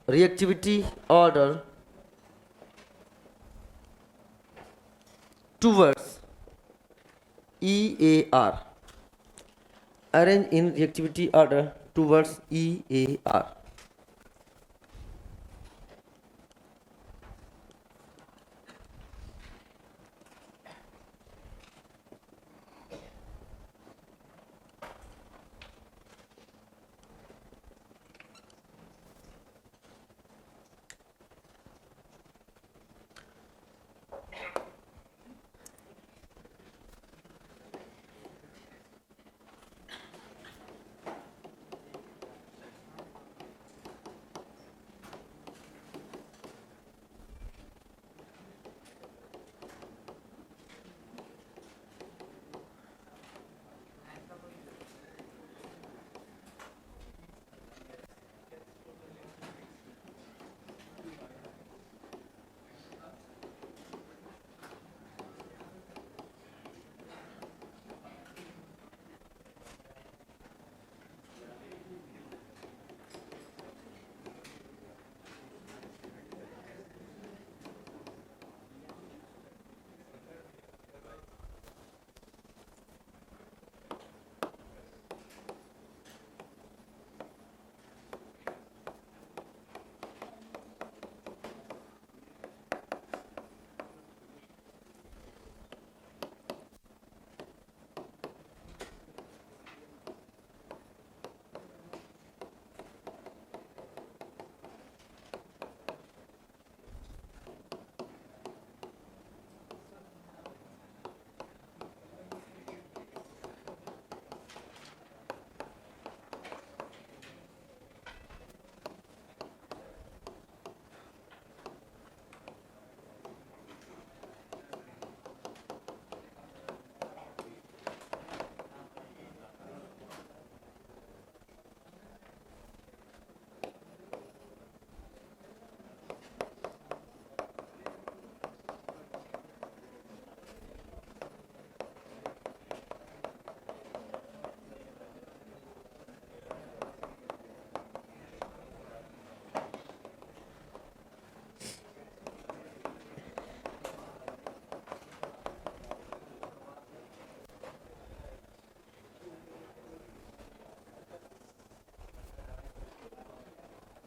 reactivity order towards EAR. Arrange in reactivity order towards EAR.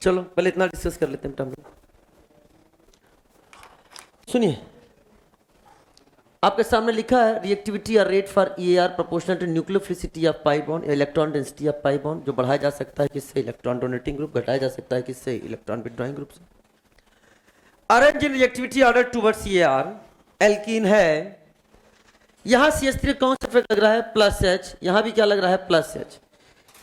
चलो पहले इतना डिस्कस कर लेते हैं हम लोग। सुनिए, आपके सामने लिखा है रिएक्टिविटी और rate for EAR proportional to nucleophilicity of pi bond, electron density of pi bond, जो बढ़ाया जा सकता है किससे, इलेक्ट्रॉन डोनेटिंग ग्रुप, घटाया जा सकता है किससे, इलेक्ट्रॉन विथड्रॉइंग ग्रुप से। Arrange in reactivity order towards EAR, alkene है, यहां CH3 कौन सा इफेक्ट लग रहा है, प्लस H, यहां भी क्या लग रहा है, प्लस H,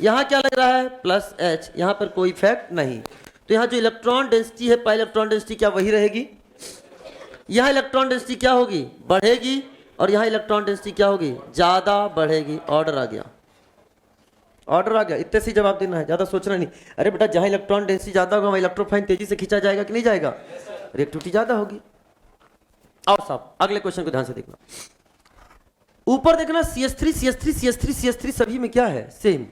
यहां क्या लग रहा है, प्लस H, यहां पर कोई इफेक्ट नहीं। तो यहां जो इलेक्ट्रॉन डेंसिटी है, पाई इलेक्ट्रॉन डेंसिटी क्या वही रहेगी, यहां इलेक्ट्रॉन डेंसिटी क्या होगी, बढ़ेगी, और यहां इलेक्ट्रॉन डेंसिटी क्या होगी, ज्यादा बढ़ेगी। ऑर्डर आ गया, ऑर्डर आ गया, इतने से जवाब देना है, ज्यादा सोचना नहीं। अरे बेटा जहां इलेक्ट्रॉन डेंसिटी ज्यादा होगा वहां इलेक्ट्रोफाइन तेजी से खींचा जाएगा कि नहीं जाएगा, रिएक्टिविटी ज्यादा होगी। और साहब अगले क्वेश्चन को ध्यान से देखना, ऊपर देखना CH3 CH3 CH3 CH3 सभी में क्या है, सेम।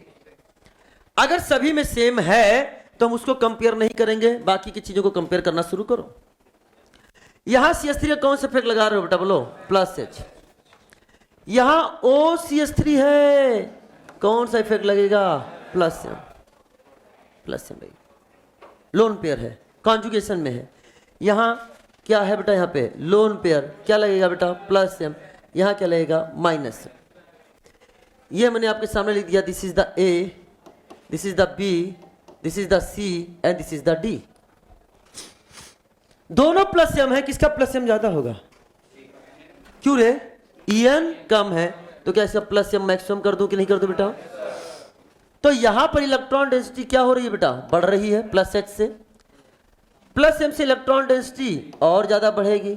अगर सभी में सेम है तो हम उसको कंपेयर नहीं करेंगे, बाकी की चीजों को कंपेयर करना शुरू करो। यहां CH3 का कौन सा इफेक्ट लगा रहे हो बेटा, बोलो, प्लस H। यहां OCH3 है, कौन सा इफेक्ट लगेगा, प्लस M, प्लस M लगेगा। लोन पेयर है, कॉन्जुगेशन में है, यहां क्या है बेटा, यहां पे लोन पेयर, क्या लगेगा बेटा, प्लस M, यहां क्या लगेगा, माइनस। ये मैंने आपके सामने लिख दिया, this is the A, this is the B, this is the C and this is the D। दोनों प्लस M है, किसका प्लस M ज्यादा होगा, क्यों रे, En कम है, तो क्या इसका प्लस M मैक्सिमम कर दूं कि नहीं कर दूं बेटा। तो यहां पर इलेक्ट्रॉन डेंसिटी क्या हो रही है बेटा, बढ़ रही है प्लस H से। प्लस एम से इलेक्ट्रॉन डेंसिटी और ज़्यादा बढ़ेगी,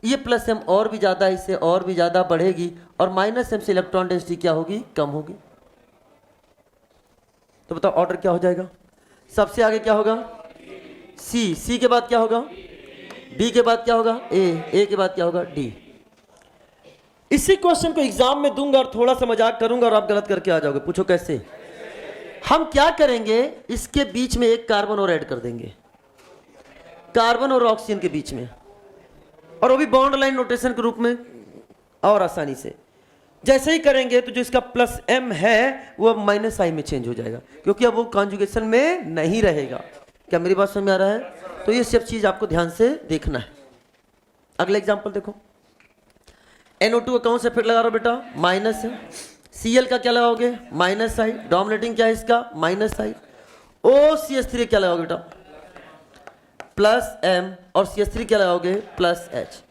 ये प्लस एम और भी ज़्यादा, इससे और भी ज़्यादा बढ़ेगी, और माइनस एम से इलेक्ट्रॉन डेंसिटी क्या होगी, कम होगी। तो बताओ ऑर्डर क्या हो जाएगा, सबसे आगे क्या होगा सी, सी के बाद क्या होगा बी, के बाद क्या होगा ए के बाद क्या होगा डी। इसी क्वेश्चन को एग्जाम में दूंगा और थोड़ा सा मजाक करूंगा और आप गलत करके आ जाओगे। पूछो कैसे। हम क्या करेंगे, इसके बीच में एक कार्बन और ऐड कर देंगे, कार्बन और ऑक्सीजन के बीच में, और वो भी बॉन्ड लाइन नोटेशन के रूप में, और आसानी से जैसे ही करेंगे तो जो इसका प्लस एम है वो अब माइनस आई में चेंज हो जाएगा, क्योंकि अब वो कॉन्जुगेशन में नहीं रहेगा। क्या मेरी बात समझ में आ रहा है? तो ये सब चीज आपको ध्यान से देखना है। अगला एग्जांपल देखो, NO2 का कौन सा इफेक्ट लगा रहा हो बेटा, माइनस है। Cl का क्या लगाओगे, माइनस आई, डोमिनेटिंग क्या है इसका, माइनस आई। OCH3 क्या लगाओगे बेटा, प्लस एम, और CH3 क्या लगाओगे, प्लस एच।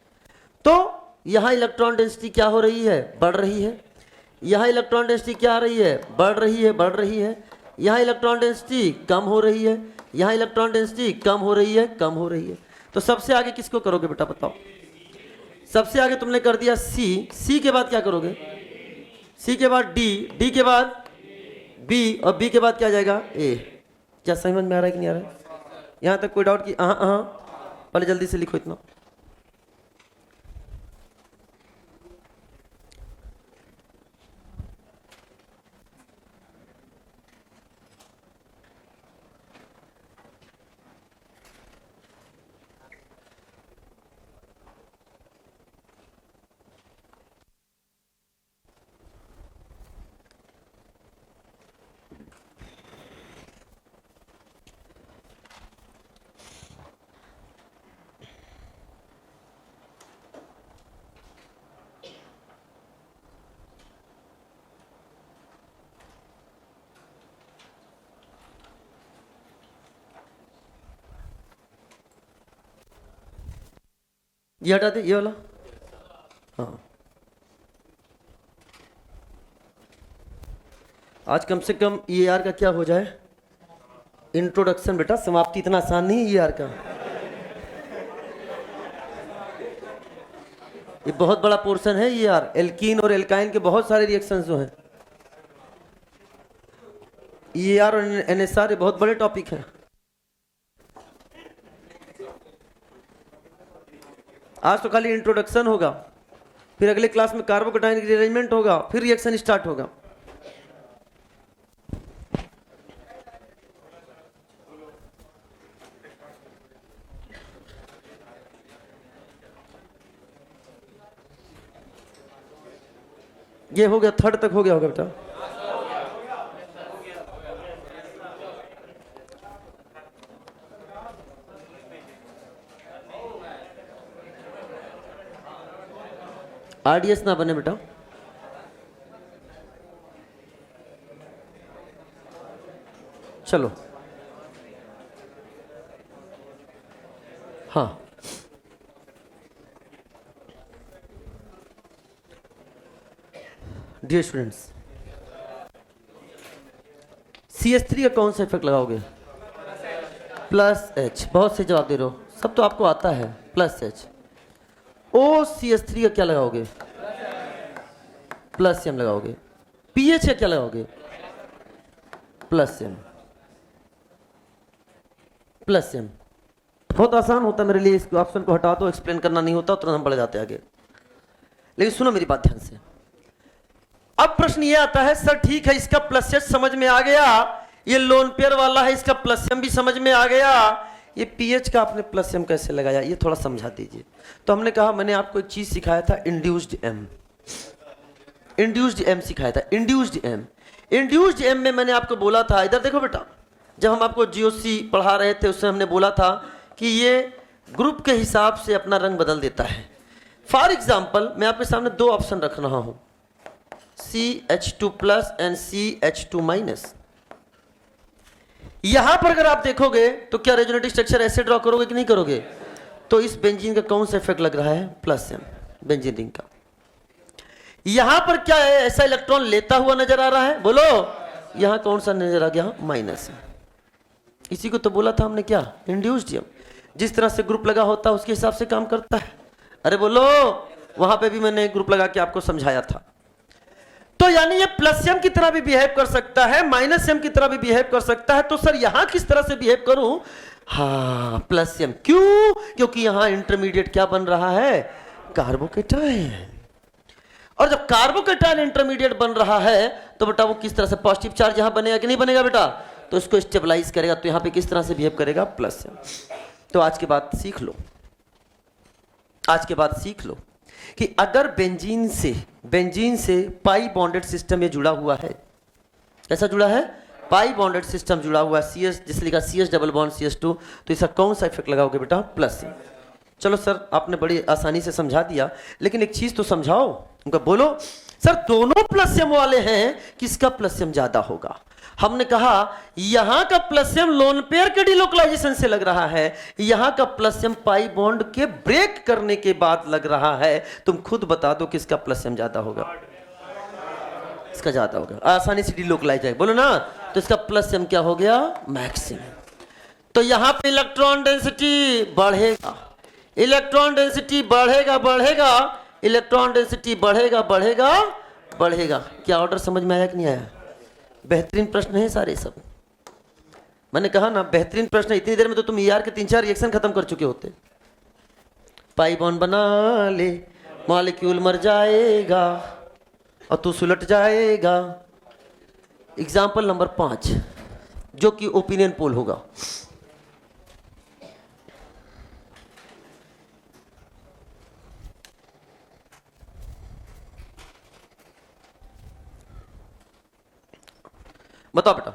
तो यहां इलेक्ट्रॉन डेंसिटी क्या हो रही है, बढ़ रही है। यहां इलेक्ट्रॉन डेंसिटी क्या आ रही है, बढ़ रही है, बढ़ रही है। यहां इलेक्ट्रॉन डेंसिटी कम हो रही है, यहां इलेक्ट्रॉन डेंसिटी कम हो रही है, कम हो रही है। तो सबसे आगे किसको करोगे बेटा, बताओ। सबसे आगे तुमने कर दिया सी, सी के बाद क्या करोगे, सी के बाद डी, डी के बाद बी, और बी के बाद क्या जाएगा, ए। क्या समझ में आ रहा है कि नहीं आ रहा है? यहां तक कोई डाउट की? पहले जल्दी से लिखो इतना। ये हटा दे, ये वाला। हाँ, आज कम से कम EAR का क्या हो जाए, इंट्रोडक्शन बेटा, समाप्ति इतना आसान नहीं है EAR का। ये बहुत बड़ा पोर्शन है EAR, एल्कीन और एल्काइन के बहुत सारे रिएक्शंस जो हैं। EAR और NSR ये बहुत बड़े टॉपिक हैं। आज तो खाली इंट्रोडक्शन होगा, फिर अगले क्लास में कार्बोकैटायन रीअरेंजमेंट होगा, फिर रिएक्शन स्टार्ट होगा। ये हो गया, थर्ड तक हो गया होगा बेटा। RDS ना बने बेटा। चलो, हाँ, डियर स्टूडेंट्स, CH3 का कौन सा इफेक्ट लगाओगे, प्लस एच। बहुत से जवाब दे रहे हो, सब तो आपको आता है, प्लस एच। OCH3 का क्या लगाओगे, प्लस एम लगाओगे। पीएच का क्या लगाओगे, प्लस एम, प्लस एम। बहुत आसान होता है मेरे लिए, इस ऑप्शन को हटा दो, एक्सप्लेन करना नहीं होता, तुरंत हम बढ़ जाते आगे। लेकिन सुनो मेरी बात ध्यान से। अब प्रश्न ये आता है, सर ठीक है, इसका प्लस एच समझ में आ गया, ये लोन पेयर वाला है, इसका प्लस एम भी समझ में आ गया, ये पीएच का आपने प्लस एम कैसे लगाया, ये थोड़ा समझा दीजिए। तो हमने कहा, मैंने आपको एक चीज सिखाया था, इंड्यूस्ड एम। इंड्यूस्ड एम सिखाया था, इंड्यूस्ड एम। इंड्यूस्ड एम में मैंने आपको बोला था, इधर देखो बेटा, जब हम आपको जीओसी पढ़ा रहे थे उसमें हमने बोला था कि ये ग्रुप के हिसाब से अपना रंग बदल देता है। फॉर एग्जाम्पल, मैं आपके सामने दो ऑप्शन रख रहा हूं, CH2 plus and CH2 minus. यहां पर अगर आप देखोगे तो क्या रेजोनेटिव स्ट्रक्चर ऐसे ड्रॉ करोगे कि नहीं करोगे? तो इस बेंजीन का कौन सा इफेक्ट लग रहा है, प्लस एम, बेंजीन रिंग का। यहां पर क्या है, ऐसा इलेक्ट्रॉन लेता हुआ नजर आ रहा है, बोलो। यहां कौन सा नजर आ गया, माइनस। इसी को तो बोला था हमने, क्या, इंड्यूस्ड एम। जिस तरह से ग्रुप लगा होता है उसके हिसाब से काम करता है। अरे बोलो, वहां पे भी मैंने ग्रुप लगा के आपको समझाया था। तो यानी ये प्लस एम की तरह भी बिहेव कर सकता है, माइनस एम की तरह भी बिहेव कर सकता है। तो सर यहां किस तरह से बिहेव करूं? हाँ, प्लस एम। क्यों? क्योंकि यहां इंटरमीडिएट क्या बन रहा है? कार्बोकेटाइन। और जब कार्बोकेटाइन इंटरमीडिएट बन रहा है तो बेटा वो किस तरह से पॉजिटिव चार्ज यहां बनेगा कि नहीं बनेगा बेटा? तो इसको स्टेबलाइज करेगा। तो यहां पे किस तरह से बिहेव करेगा? Plus M. तो आज के बाद सीख लो, आज के बाद सीख लो कि अगर बेंजीन से पाई बॉन्डेड सिस्टम ये जुड़ा हुआ है। कैसा जुड़ा है? पाई बॉन्डेड सिस्टम जुड़ा हुआ है। CS जिससे लिखा CH डबल बॉन्ड CH2, तो इसका कौन सा इफेक्ट लगाओगे बेटा? Plus M. चलो सर, आपने बड़ी आसानी से समझा दिया, लेकिन एक चीज तो समझाओ। उनका बोलो सर दोनों प्लस एम वाले हैं, किसका प्लस एम ज्यादा होगा? हमने कहा यहां का प्लस एम लोन पेयर के डिलोकलाइजेशन से लग रहा है, यहां का प्लस एम पाई बॉन्ड के ब्रेक करने के बाद लग रहा है। तुम खुद बता दो किसका प्लस एम ज्यादा होगा? इसका ज्यादा होगा, आसानी से डिलोकलाइज है। बोलो ना, तो इसका प्लस एम क्या हो गया? मैक्सिमम। तो यहां पे इलेक्ट्रॉन डेंसिटी बढ़ेगा, इलेक्ट्रॉन डेंसिटी बढ़ेगा, इलेक्ट्रॉन डेंसिटी बढ़ेगा। क्या ऑर्डर समझ में आया कि नहीं आया? बेहतरीन प्रश्न है सारे सब। मैंने कहा ना बेहतरीन प्रश्न है। इतनी देर में तो तुम ER के 3-4 रिएक्शन खत्म कर चुके होते। पाई बॉन्ड बना ले, मॉलिक्यूल मर जाएगा और तू सुलट जाएगा। एग्जाम्पल नंबर 5 जो कि ओपिनियन पोल होगा। बताओ बेटा,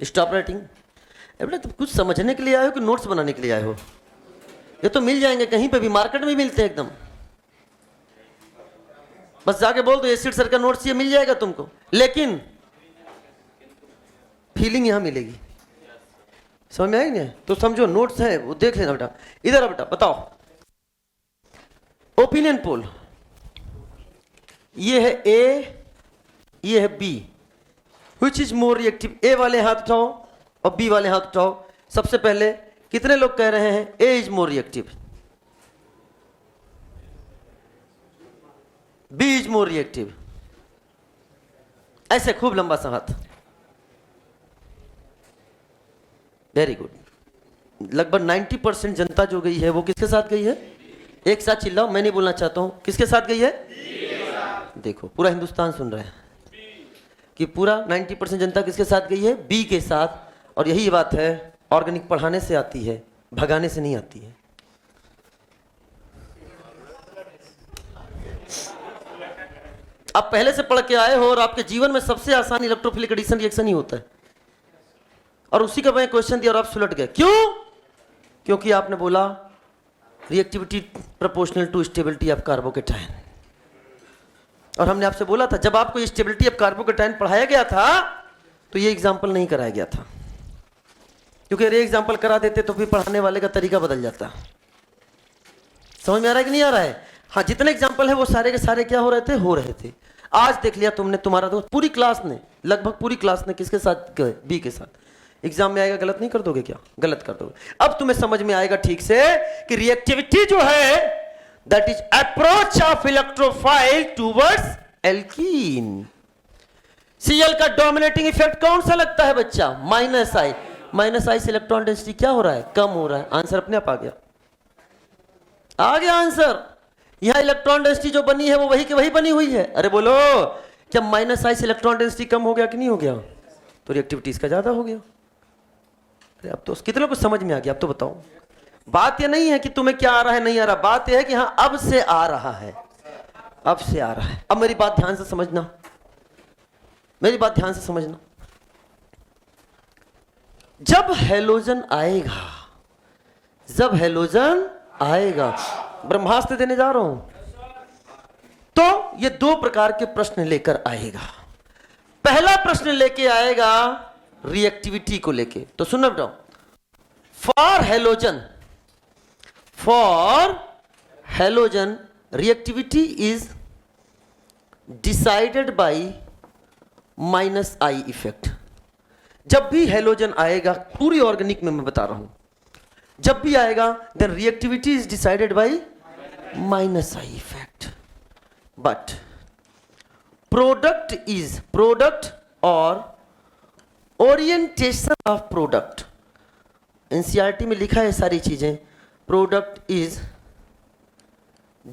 स्टॉप राइटिंग। बेटा तुम कुछ समझने के लिए आए हो कि नोट्स बनाने के लिए आए हो? ये तो मिल जाएंगे कहीं पे भी, मार्केट में मिलते हैं एकदम। बस जाके बोल दो एसिड सर का नोट्स ये मिल जाएगा तुमको, लेकिन फीलिंग यहां मिलेगी। समझ में आएगी? तो समझो नोट्स है वो देख लेना बेटा। इधर आ बेटा, बताओ ओपिनियन पोल। ये है A, ये है B। Which is more reactive? A वाले हाथ उठाओ और B वाले हाथ उठाओ। सबसे पहले कितने लोग कह रहे हैं A is more reactive, B is more reactive? ऐसे खूब लंबा सा हाथ। Very good. लगभग 90% जनता जो गई है वो किसके साथ गई है? एक साथ चिल्लाओ, मैं नहीं बोलना चाहता हूं। किसके साथ गई है? देखो पूरा हिंदुस्तान सुन रहे हैं कि पूरा 90% जनता किसके साथ गई है? B के साथ। और यही बात है, ऑर्गेनिक पढ़ाने से आती है, भगाने से नहीं आती है। आप पहले से पढ़ के आए हो और आपके जीवन में सबसे आसान इलेक्ट्रोफिलिक एडिशन रिएक्शन ही होता है, और उसी का मैं क्वेश्चन दिया और आप सुलट गए। क्यों? क्योंकि आपने बोला reactivity proportional to stability of carbocation. और हमने आपसे बोला था जब आपको स्टेबिलिटी ऑफ कार्बोकेटाइन पढ़ाया गया था तो ये एग्जाम्पल नहीं कराया गया था, क्योंकि अरे एग्जाम्पल करा देते तो फिर पढ़ाने वाले का तरीका बदल जाता। समझ में आ रहा है कि नहीं आ रहा है? हाँ, जितने एग्जाम्पल है वो सारे के सारे क्या हो रहे थे। आज देख लिया तुमने, तुम्हारा दोस्त पूरी क्लास ने, लगभग पूरी क्लास ने किसके साथ गए? B के साथ। एग्जाम में आएगा गलत नहीं कर दोगे क्या? गलत कर दोगे। अब तुम्हें समझ में आएगा ठीक से कि रिएक्टिविटी जो है that is approach of electrophile towards alkene. Cl का डोमिनेटिंग इफेक्ट कौन सा लगता है बच्चा? -I। -I से इलेक्ट्रॉन डेंसिटी क्या हो रहा है? कम हो रहा है। आंसर अपने आप आ गया आंसर। यहां इलेक्ट्रॉन डेंसिटी जो बनी है वो वही की वही बनी हुई है। अरे बोलो, क्या -I से इलेक्ट्रॉन डेंसिटी कम हो गया कि नहीं हो गया? तो रिएक्टिविटी इसका ज्यादा हो गया। अरे अब तो कितने को समझ में आ गया? अब तो बताओ। बात ये नहीं है कि तुम्हें क्या आ रहा है नहीं आ रहा, बात यह है कि हाँ अब से आ रहा है, अब से आ रहा है। अब मेरी बात ध्यान से समझना, मेरी बात ध्यान से समझना। जब हैलोजन आएगा, जब हैलोजन आएगा, ब्रह्मास्त्र देने जा रहा हूं, तो ये दो प्रकार के प्रश्न लेकर आएगा। पहला प्रश्न लेके आएगा रिएक्टिविटी को लेके। तो सुनो बेटा, for halogen reactivity is decided bye -I effect. जब भी हैलोजन आएगा, पूरी ऑर्गेनिक में मैं बता रहा हूं, जब भी आएगा then reactivity is decided by minus I effect. But product और ओरिएंटेशन ऑफ प्रोडक्ट, एनसीईआरटी में लिखा है सारी चीजें. Product is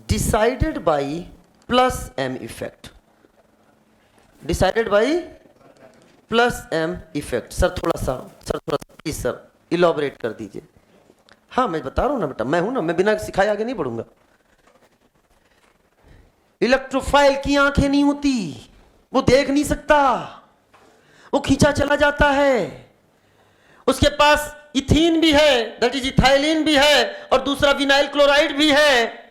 decided by plus M effect. Decided by plus M effect. Sir थोड़ा सा प्लीज सर इलॉबरेट कर दीजिए. हाँ मैं बता रहा हूं ना बेटा, मैं हूं ना, मैं बिना सिखाए आगे नहीं बढ़ूंगा. इलेक्ट्रोफाइल की आंखें नहीं होती, वो देख नहीं सकता, वो खींचा चला जाता है. उसके पास इथीन भी है, दैट इज इथाइलिन भी है, और दूसरा विनाइल क्लोराइड भी है.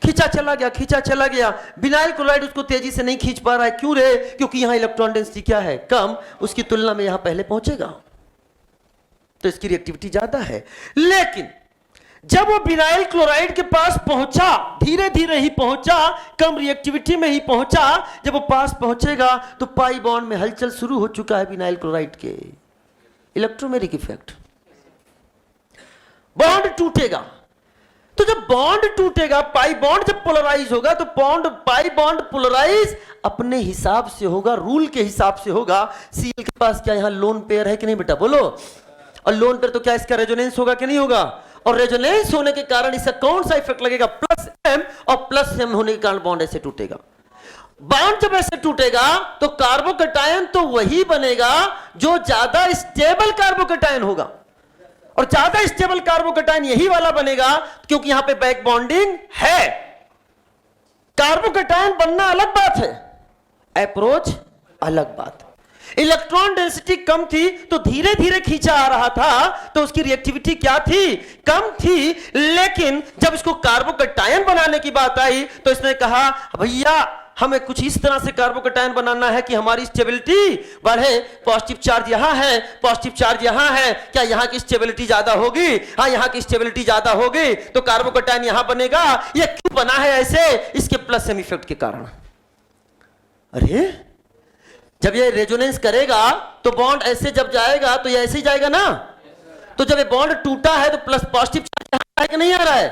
खींचा चला गया. विनाइल क्लोराइड उसको तेजी से नहीं खींच पा रहा है. क्यों रे? क्योंकि यहां इलेक्ट्रॉन डेंसिटी क्या है? कम. उसकी तुलना में यहां पहले पहुंचेगा तो इसकी रिएक्टिविटी ज्यादा है. लेकिन जब वो विनाइल क्लोराइड के पास पहुंचा, धीरे धीरे ही पहुंचा, कम रिएक्टिविटी में ही पहुंचा, जब वो पास पहुंचेगा तो पाई बॉन्ड में हलचल शुरू हो चुका है विनाइल क्लोराइड के. Electromeric effect. बॉन्ड टूटेगा. तो जब बॉन्ड टूटेगा, पाई बॉन्ड जब पोलराइज होगा, तो पाई बॉन्ड पोलराइज अपने हिसाब से होगा, रूल के हिसाब से होगा. सीएल के पास क्या यहां लोन पेयर है कि नहीं बेटा? बोलो. और लोन पेयर तो क्या इसका रेजोनेंस होगा कि नहीं होगा? और रेजोनेंस होने के कारण इसका कौन सा इफेक्ट लगेगा? Plus M. और प्लस एम होने के कारण बॉन्ड ऐसे टूटेगा. बॉन्ड जब ऐसे टूटेगा तो कार्बोकैटायन तो वही बनेगा जो ज्यादा स्टेबल कार्बोकैटायन होगा. और ज्यादा स्टेबल कार्बोकैटायन यही वाला बनेगा क्योंकि यहां पे बैक बॉन्डिंग है. कार्बोकैटायन बनना अलग बात है, अप्रोच अलग बात. इलेक्ट्रॉन डेंसिटी कम थी तो धीरे धीरे खींचा आ रहा था, तो उसकी रिएक्टिविटी क्या थी? कम थी. लेकिन जब इसको कार्बोकैटायन बनाने की बात आई तो इसने कहा भैया हमें कुछ इस तरह से कार्बोकैटायन बनाना है कि हमारी स्टेबिलिटी बढ़े. पॉजिटिव चार्ज यहां है, पॉजिटिव चार्ज यहां है, क्या यहां की स्टेबिलिटी ज्यादा होगी? हाँ यहां की स्टेबिलिटी ज्यादा होगी तो कार्बोकैटायन यहां बनेगा. यह क्यों बना है ऐसे? इसके प्लस एम इफेक्ट के कारण. अरे जब ये रेजोनेंस करेगा तो बॉन्ड ऐसे जब जाएगा तो ये ऐसे ही जाएगा ना. तो जब ये बॉन्ड टूटा है तो प्लस पॉजिटिव चार्ज यहां है कि नहीं आ रहा है?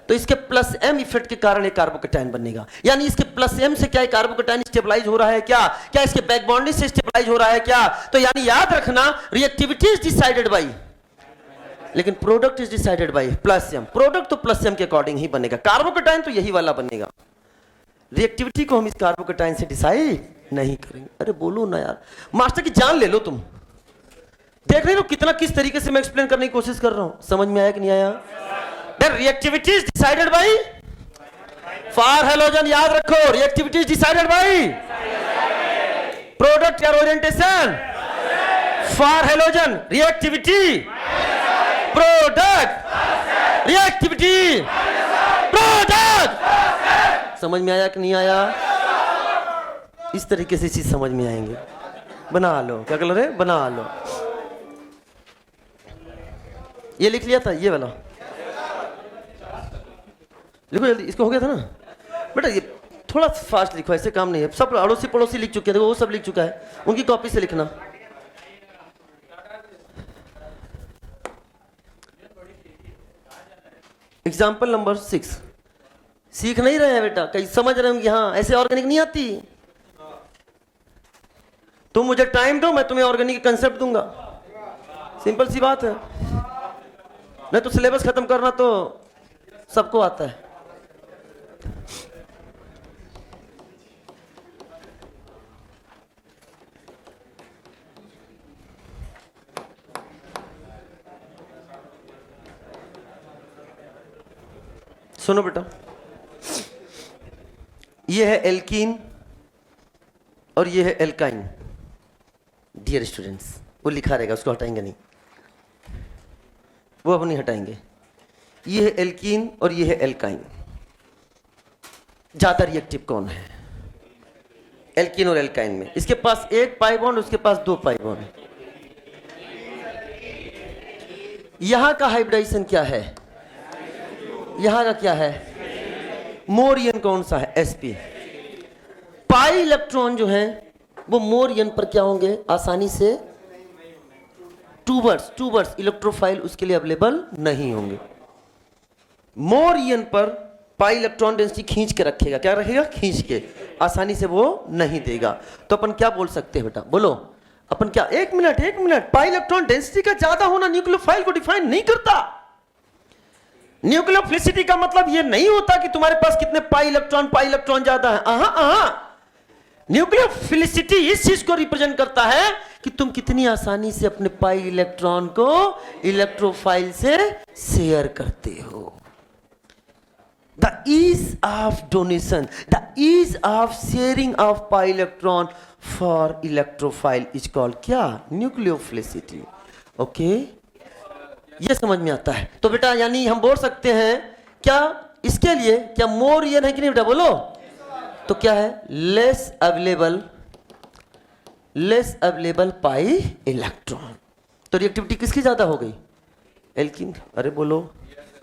तो इसके प्लस एम इफेक्ट के कारण ये कार्बोकैटायन बनेगा. यानी इसके प्लस एम से क्या है? कार्बोकैटायन स्टेबलाइज हो रहा है क्या? क्या इसके बैक बॉन्डिंग से स्टेबलाइज हो रहा है क्या? तो यानी याद रखना, रिएक्टिविटी इज डिसाइडेड बाय, लेकिन product is decided by plus M. Product तो प्लस एम के अकॉर्डिंग ही बनेगा. कार्बोकैटायन तो यही वाला बनेगा. रिएक्टिविटी को हम इस कार्बोकैटायन से डिसाइड नहीं करेंगे. अरे बोलो ना यार, मास्टर की जान ले लो तुम. देख रहे हो कितना किस तरीके से मैं एक्सप्लेन करने की कोशिश कर रहा हूं. समझ में आया कि नहीं आया? Reactivity is decided by for halogen. याद रखो, reactivity is decided by product या orientation for halogen. Reactivity product, reactivity product. समझ में आया कि नहीं आया? इस तरीके से चीज समझ में आएंगे. बना लो. क्या कलर है? बना लो. ये लिख लिया था ये वाला. लिखो जल्दी. इसको हो गया था ना बेटा? ये थोड़ा फास्ट लिखो, ऐसे काम नहीं है. सब अड़ोसी पड़ोसी लिख चुके थे, वो सब लिख चुका है. उनकी कॉपी से लिखना. Example number 6. सीख नहीं रहे हैं बेटा? कहीं समझ रहे होंगे हाँ ऐसे ऑर्गेनिक नहीं आती. तुम मुझे टाइम दो, मैं तुम्हें ऑर्गेनिक कंसेप्ट दूंगा. सिंपल सी बात है. नहीं तो सिलेबस खत्म करना तो सबको आता है. सुनो बेटा, ये है एल्कीन और ये है एल्काइन. डियर स्टूडेंट्स, वो लिखा रहेगा, उसको हटाएंगे नहीं, वो अब नहीं हटाएंगे. ये है एल्कीन और ये है एल्काइन. ज्यादा रिएक्टिव कौन है? एल्कीन और एल्काइन में. इसके पास एक पाई बॉन्ड, उसके पास दो पाई बॉन्ड. यहां का हाइब्रिडाइजेशन क्या है? यहां का क्या है? मोर यन कौन सा है? sp. पाई इलेक्ट्रॉन जो है वो मोर यन पर क्या होंगे? आसानी से टूवर्ड्स इलेक्ट्रोफाइल उसके लिए अवेलेबल नहीं होंगे। मोर ईएन पर पाई इलेक्ट्रॉन डेंसिटी खींच के रखेगा, क्या रखेगा? खींच के, आसानी से वो नहीं देगा। तो अपन क्या बोल सकते हैं बेटा, बोलो अपन क्या? एक मिनट, पाई इलेक्ट्रॉन डेंसिटी का ज्यादा होना न्यूक्लियोफाइल को डिफाइन नहीं करता। न्यूक्लियोफिलिसिटी का मतलब ये नहीं होता कि तुम्हारे पास कितने पाई इलेक्ट्रॉन ज्यादा है। न्यूक्लियोफिलिसिटी इस चीज को रिप्रेजेंट करता है कि तुम कितनी आसानी से अपने पाई इलेक्ट्रॉन को इलेक्ट्रोफाइल से शेयर करते हो। The ease of donation, the ease of sharing of pi electron for electrophile is called क्या? न्यूक्लियोफिलिसिटी। ओके, ये समझ में आता है। तो बेटा यानी हम बोल सकते हैं क्या इसके लिए, क्या मोर ईएन है कि नहीं बेटा, बोलो। तो क्या है? Less available pi electron. तो रिएक्टिविटी किसकी ज्यादा हो गई? एल्किन। अरे बोलो,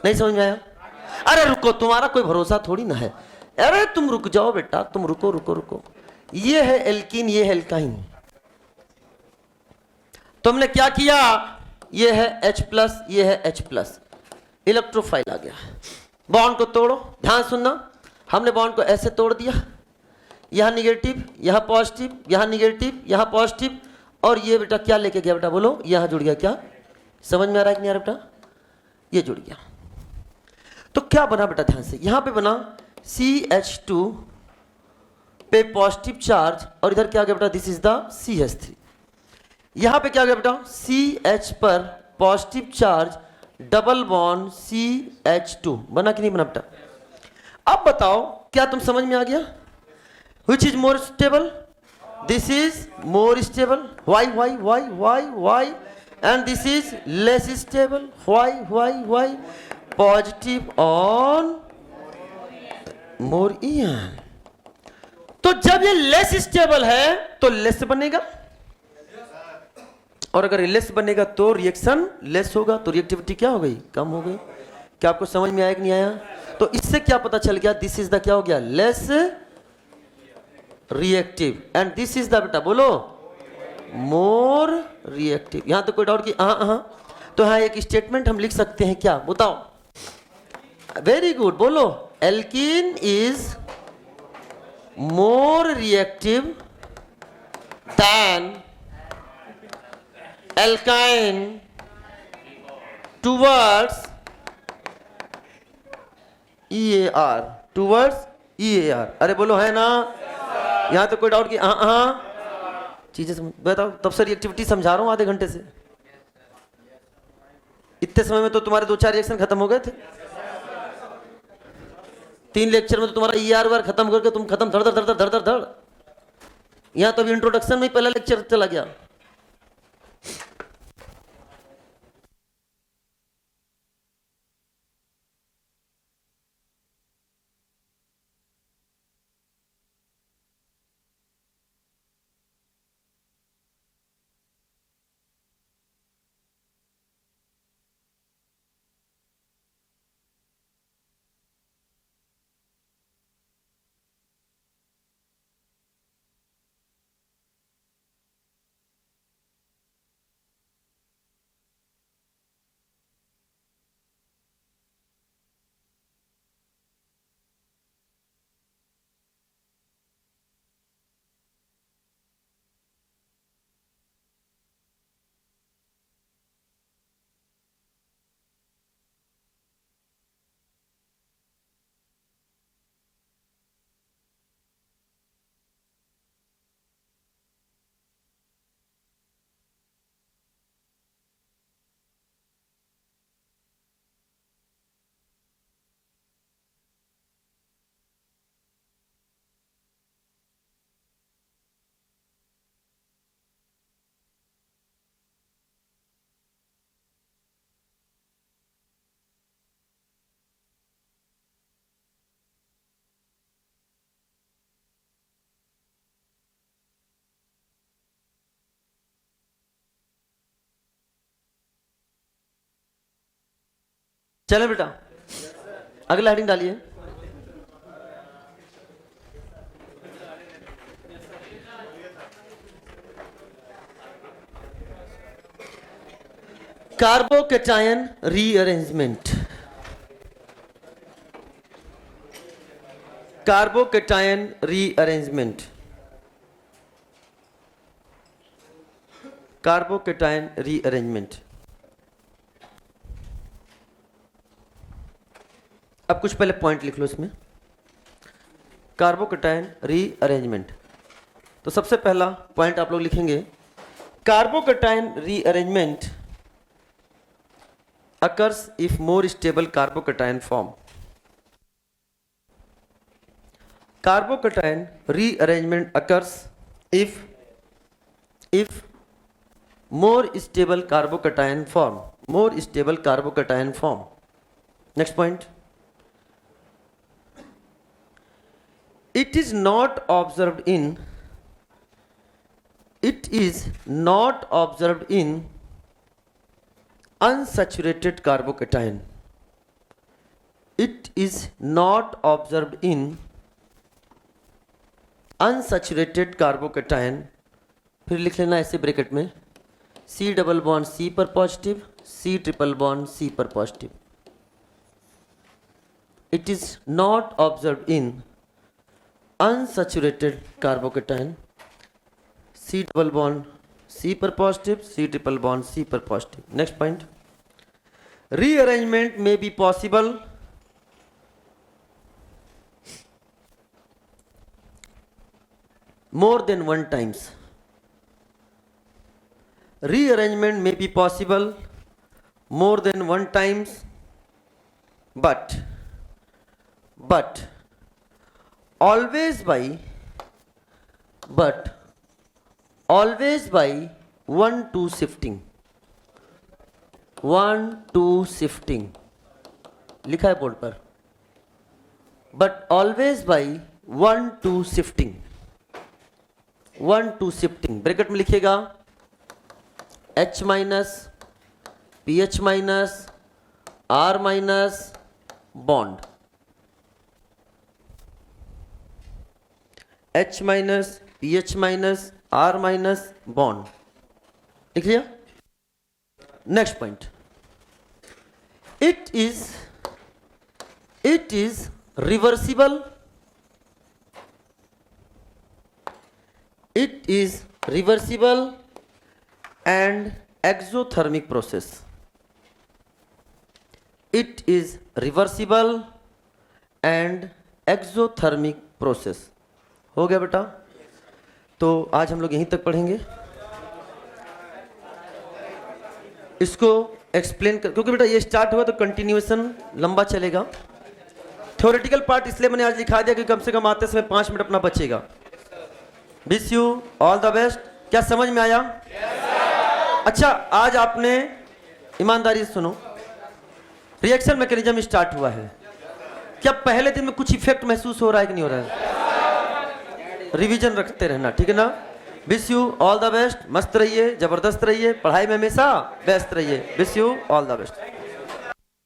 नहीं समझ में आया? अरे रुको, तुम्हारा कोई भरोसा थोड़ी ना है। अरे तुम रुक जाओ बेटा, तुम रुको। ये है एल्कीन, ये है एल्काइन। तुमने क्या किया? ये है H+, ये है H+, इलेक्ट्रोफाइल आ गया। बॉन्ड को तोड़ो, ध्यान सुनना। हमने बॉन्ड को ऐसे तोड़ दिया, यहां निगेटिव, यहां पॉजिटिव, यहां निगेटिव, यहां पॉजिटिव, और ये बेटा क्या लेके गया बेटा, बोलो। यहां जुड़ गया। क्या समझ में आ रहा है कि नहीं आ रहा बेटा? ये जुड़ गया। तो क्या बना बेटा, ध्यान से, यहां पे बना CH2 पे पॉजिटिव चार्ज, और इधर क्या गया बेटा? This is the CH3। यहां पे क्या गया बेटा? CH पर positive charge, double bond CH2 बना कि नहीं बना बेटा? अब बताओ, क्या तुम समझ में आ गया? Which is more stable? This is more stable. Why? And this is less stable. Why? Positive on more ion. तो जब ये लेस स्टेबल है तो लेस बनेगा, और अगर लेस बनेगा तो रिएक्शन लेस होगा, तो रिएक्टिविटी क्या हो गई? कम हो गई। क्या आपको समझ में आया कि नहीं आया? तो इससे क्या पता चल गया? दिस इज द क्या हो गया? Less reactive, and this is the बेटा बोलो मोर रिएक्टिव। यहां तो कोई डाउट की? तो यहां एक स्टेटमेंट हम लिख सकते हैं, क्या बताओ? वेरी गुड, बोलो। Alkene is more reactive than alkyne towards EAR, towards EAR। अरे बोलो, है ना? यहां तो कोई डाउट की? चीजें समझ बताओ। तब से रिएक्टिविटी समझा रहा हूं आधे घंटे से। इतने समय में तो तुम्हारे 2-4 रिएक्शन खत्म हो गए थे। 3 लेक्चर में तो तुम्हारा ER खत्म करके तुम खत्म धड़। यहां तो अभी इंट्रोडक्शन में ही पहला लेक्चर चला गया। चले बेटा, अगला हेडिंग डालिए। Carbocation rearrangement, carbocation rearrangement, carbocation rearrangement. अब कुछ पहले पॉइंट लिख लो इसमें, कार्बोकेटायन रीअरेंजमेंट। तो सबसे पहला पॉइंट आप लोग लिखेंगे, carbocation rearrangement occurs if more stable carbocation form. Carbocation rearrangement occurs if more stable carbocation form, more stable carbocation form. Next point. It is not observed in unsaturated carbocation. It is not observed in unsaturated carbocation. फिर लिख लेना ऐसे bracket में, C double bond C पर positive, C triple bond C पर positive. It is not observed in unsaturated carbocation. C double bond C पर positive, C triple bond C पर positive. Next point, rearrangement may be possible more than one times. Rearrangement may be possible more than one times, but always by 1-2 shifting, 1-2 shifting लिखा है board पर, but always by 1-2 shifting, 1-2 shifting। Bracket में लिखिएगा H minus PH minus R minus bond, H minus PH minus R minus bond, लिख लिया। Next point, it is reversible, it is reversible and exothermic process, it is reversible and exothermic process। हो गया बेटा? तो आज हम लोग यहीं तक पढ़ेंगे, इसको एक्सप्लेन कर, क्योंकि बेटा ये स्टार्ट हुआ तो कंटिन्यूएशन लंबा चलेगा। थ्योरेटिकल पार्ट इसलिए मैंने आज लिखा दिया कि कम से कम आते समय 5 मिनट अपना बचेगा। Wish you all the best. क्या समझ में आया? अच्छा, आज आपने ईमानदारी से सुनो, रिएक्शन मैकेनिज्म स्टार्ट हुआ है। क्या पहले दिन में कुछ इफेक्ट महसूस हो रहा है कि नहीं हो रहा है? रिवीजन रखते रहना, ठीक है ना? Wish you all the best. मस्त रहिए, जबरदस्त रहिए, पढ़ाई में हमेशा व्यस्त रहिए। Wish you all the best.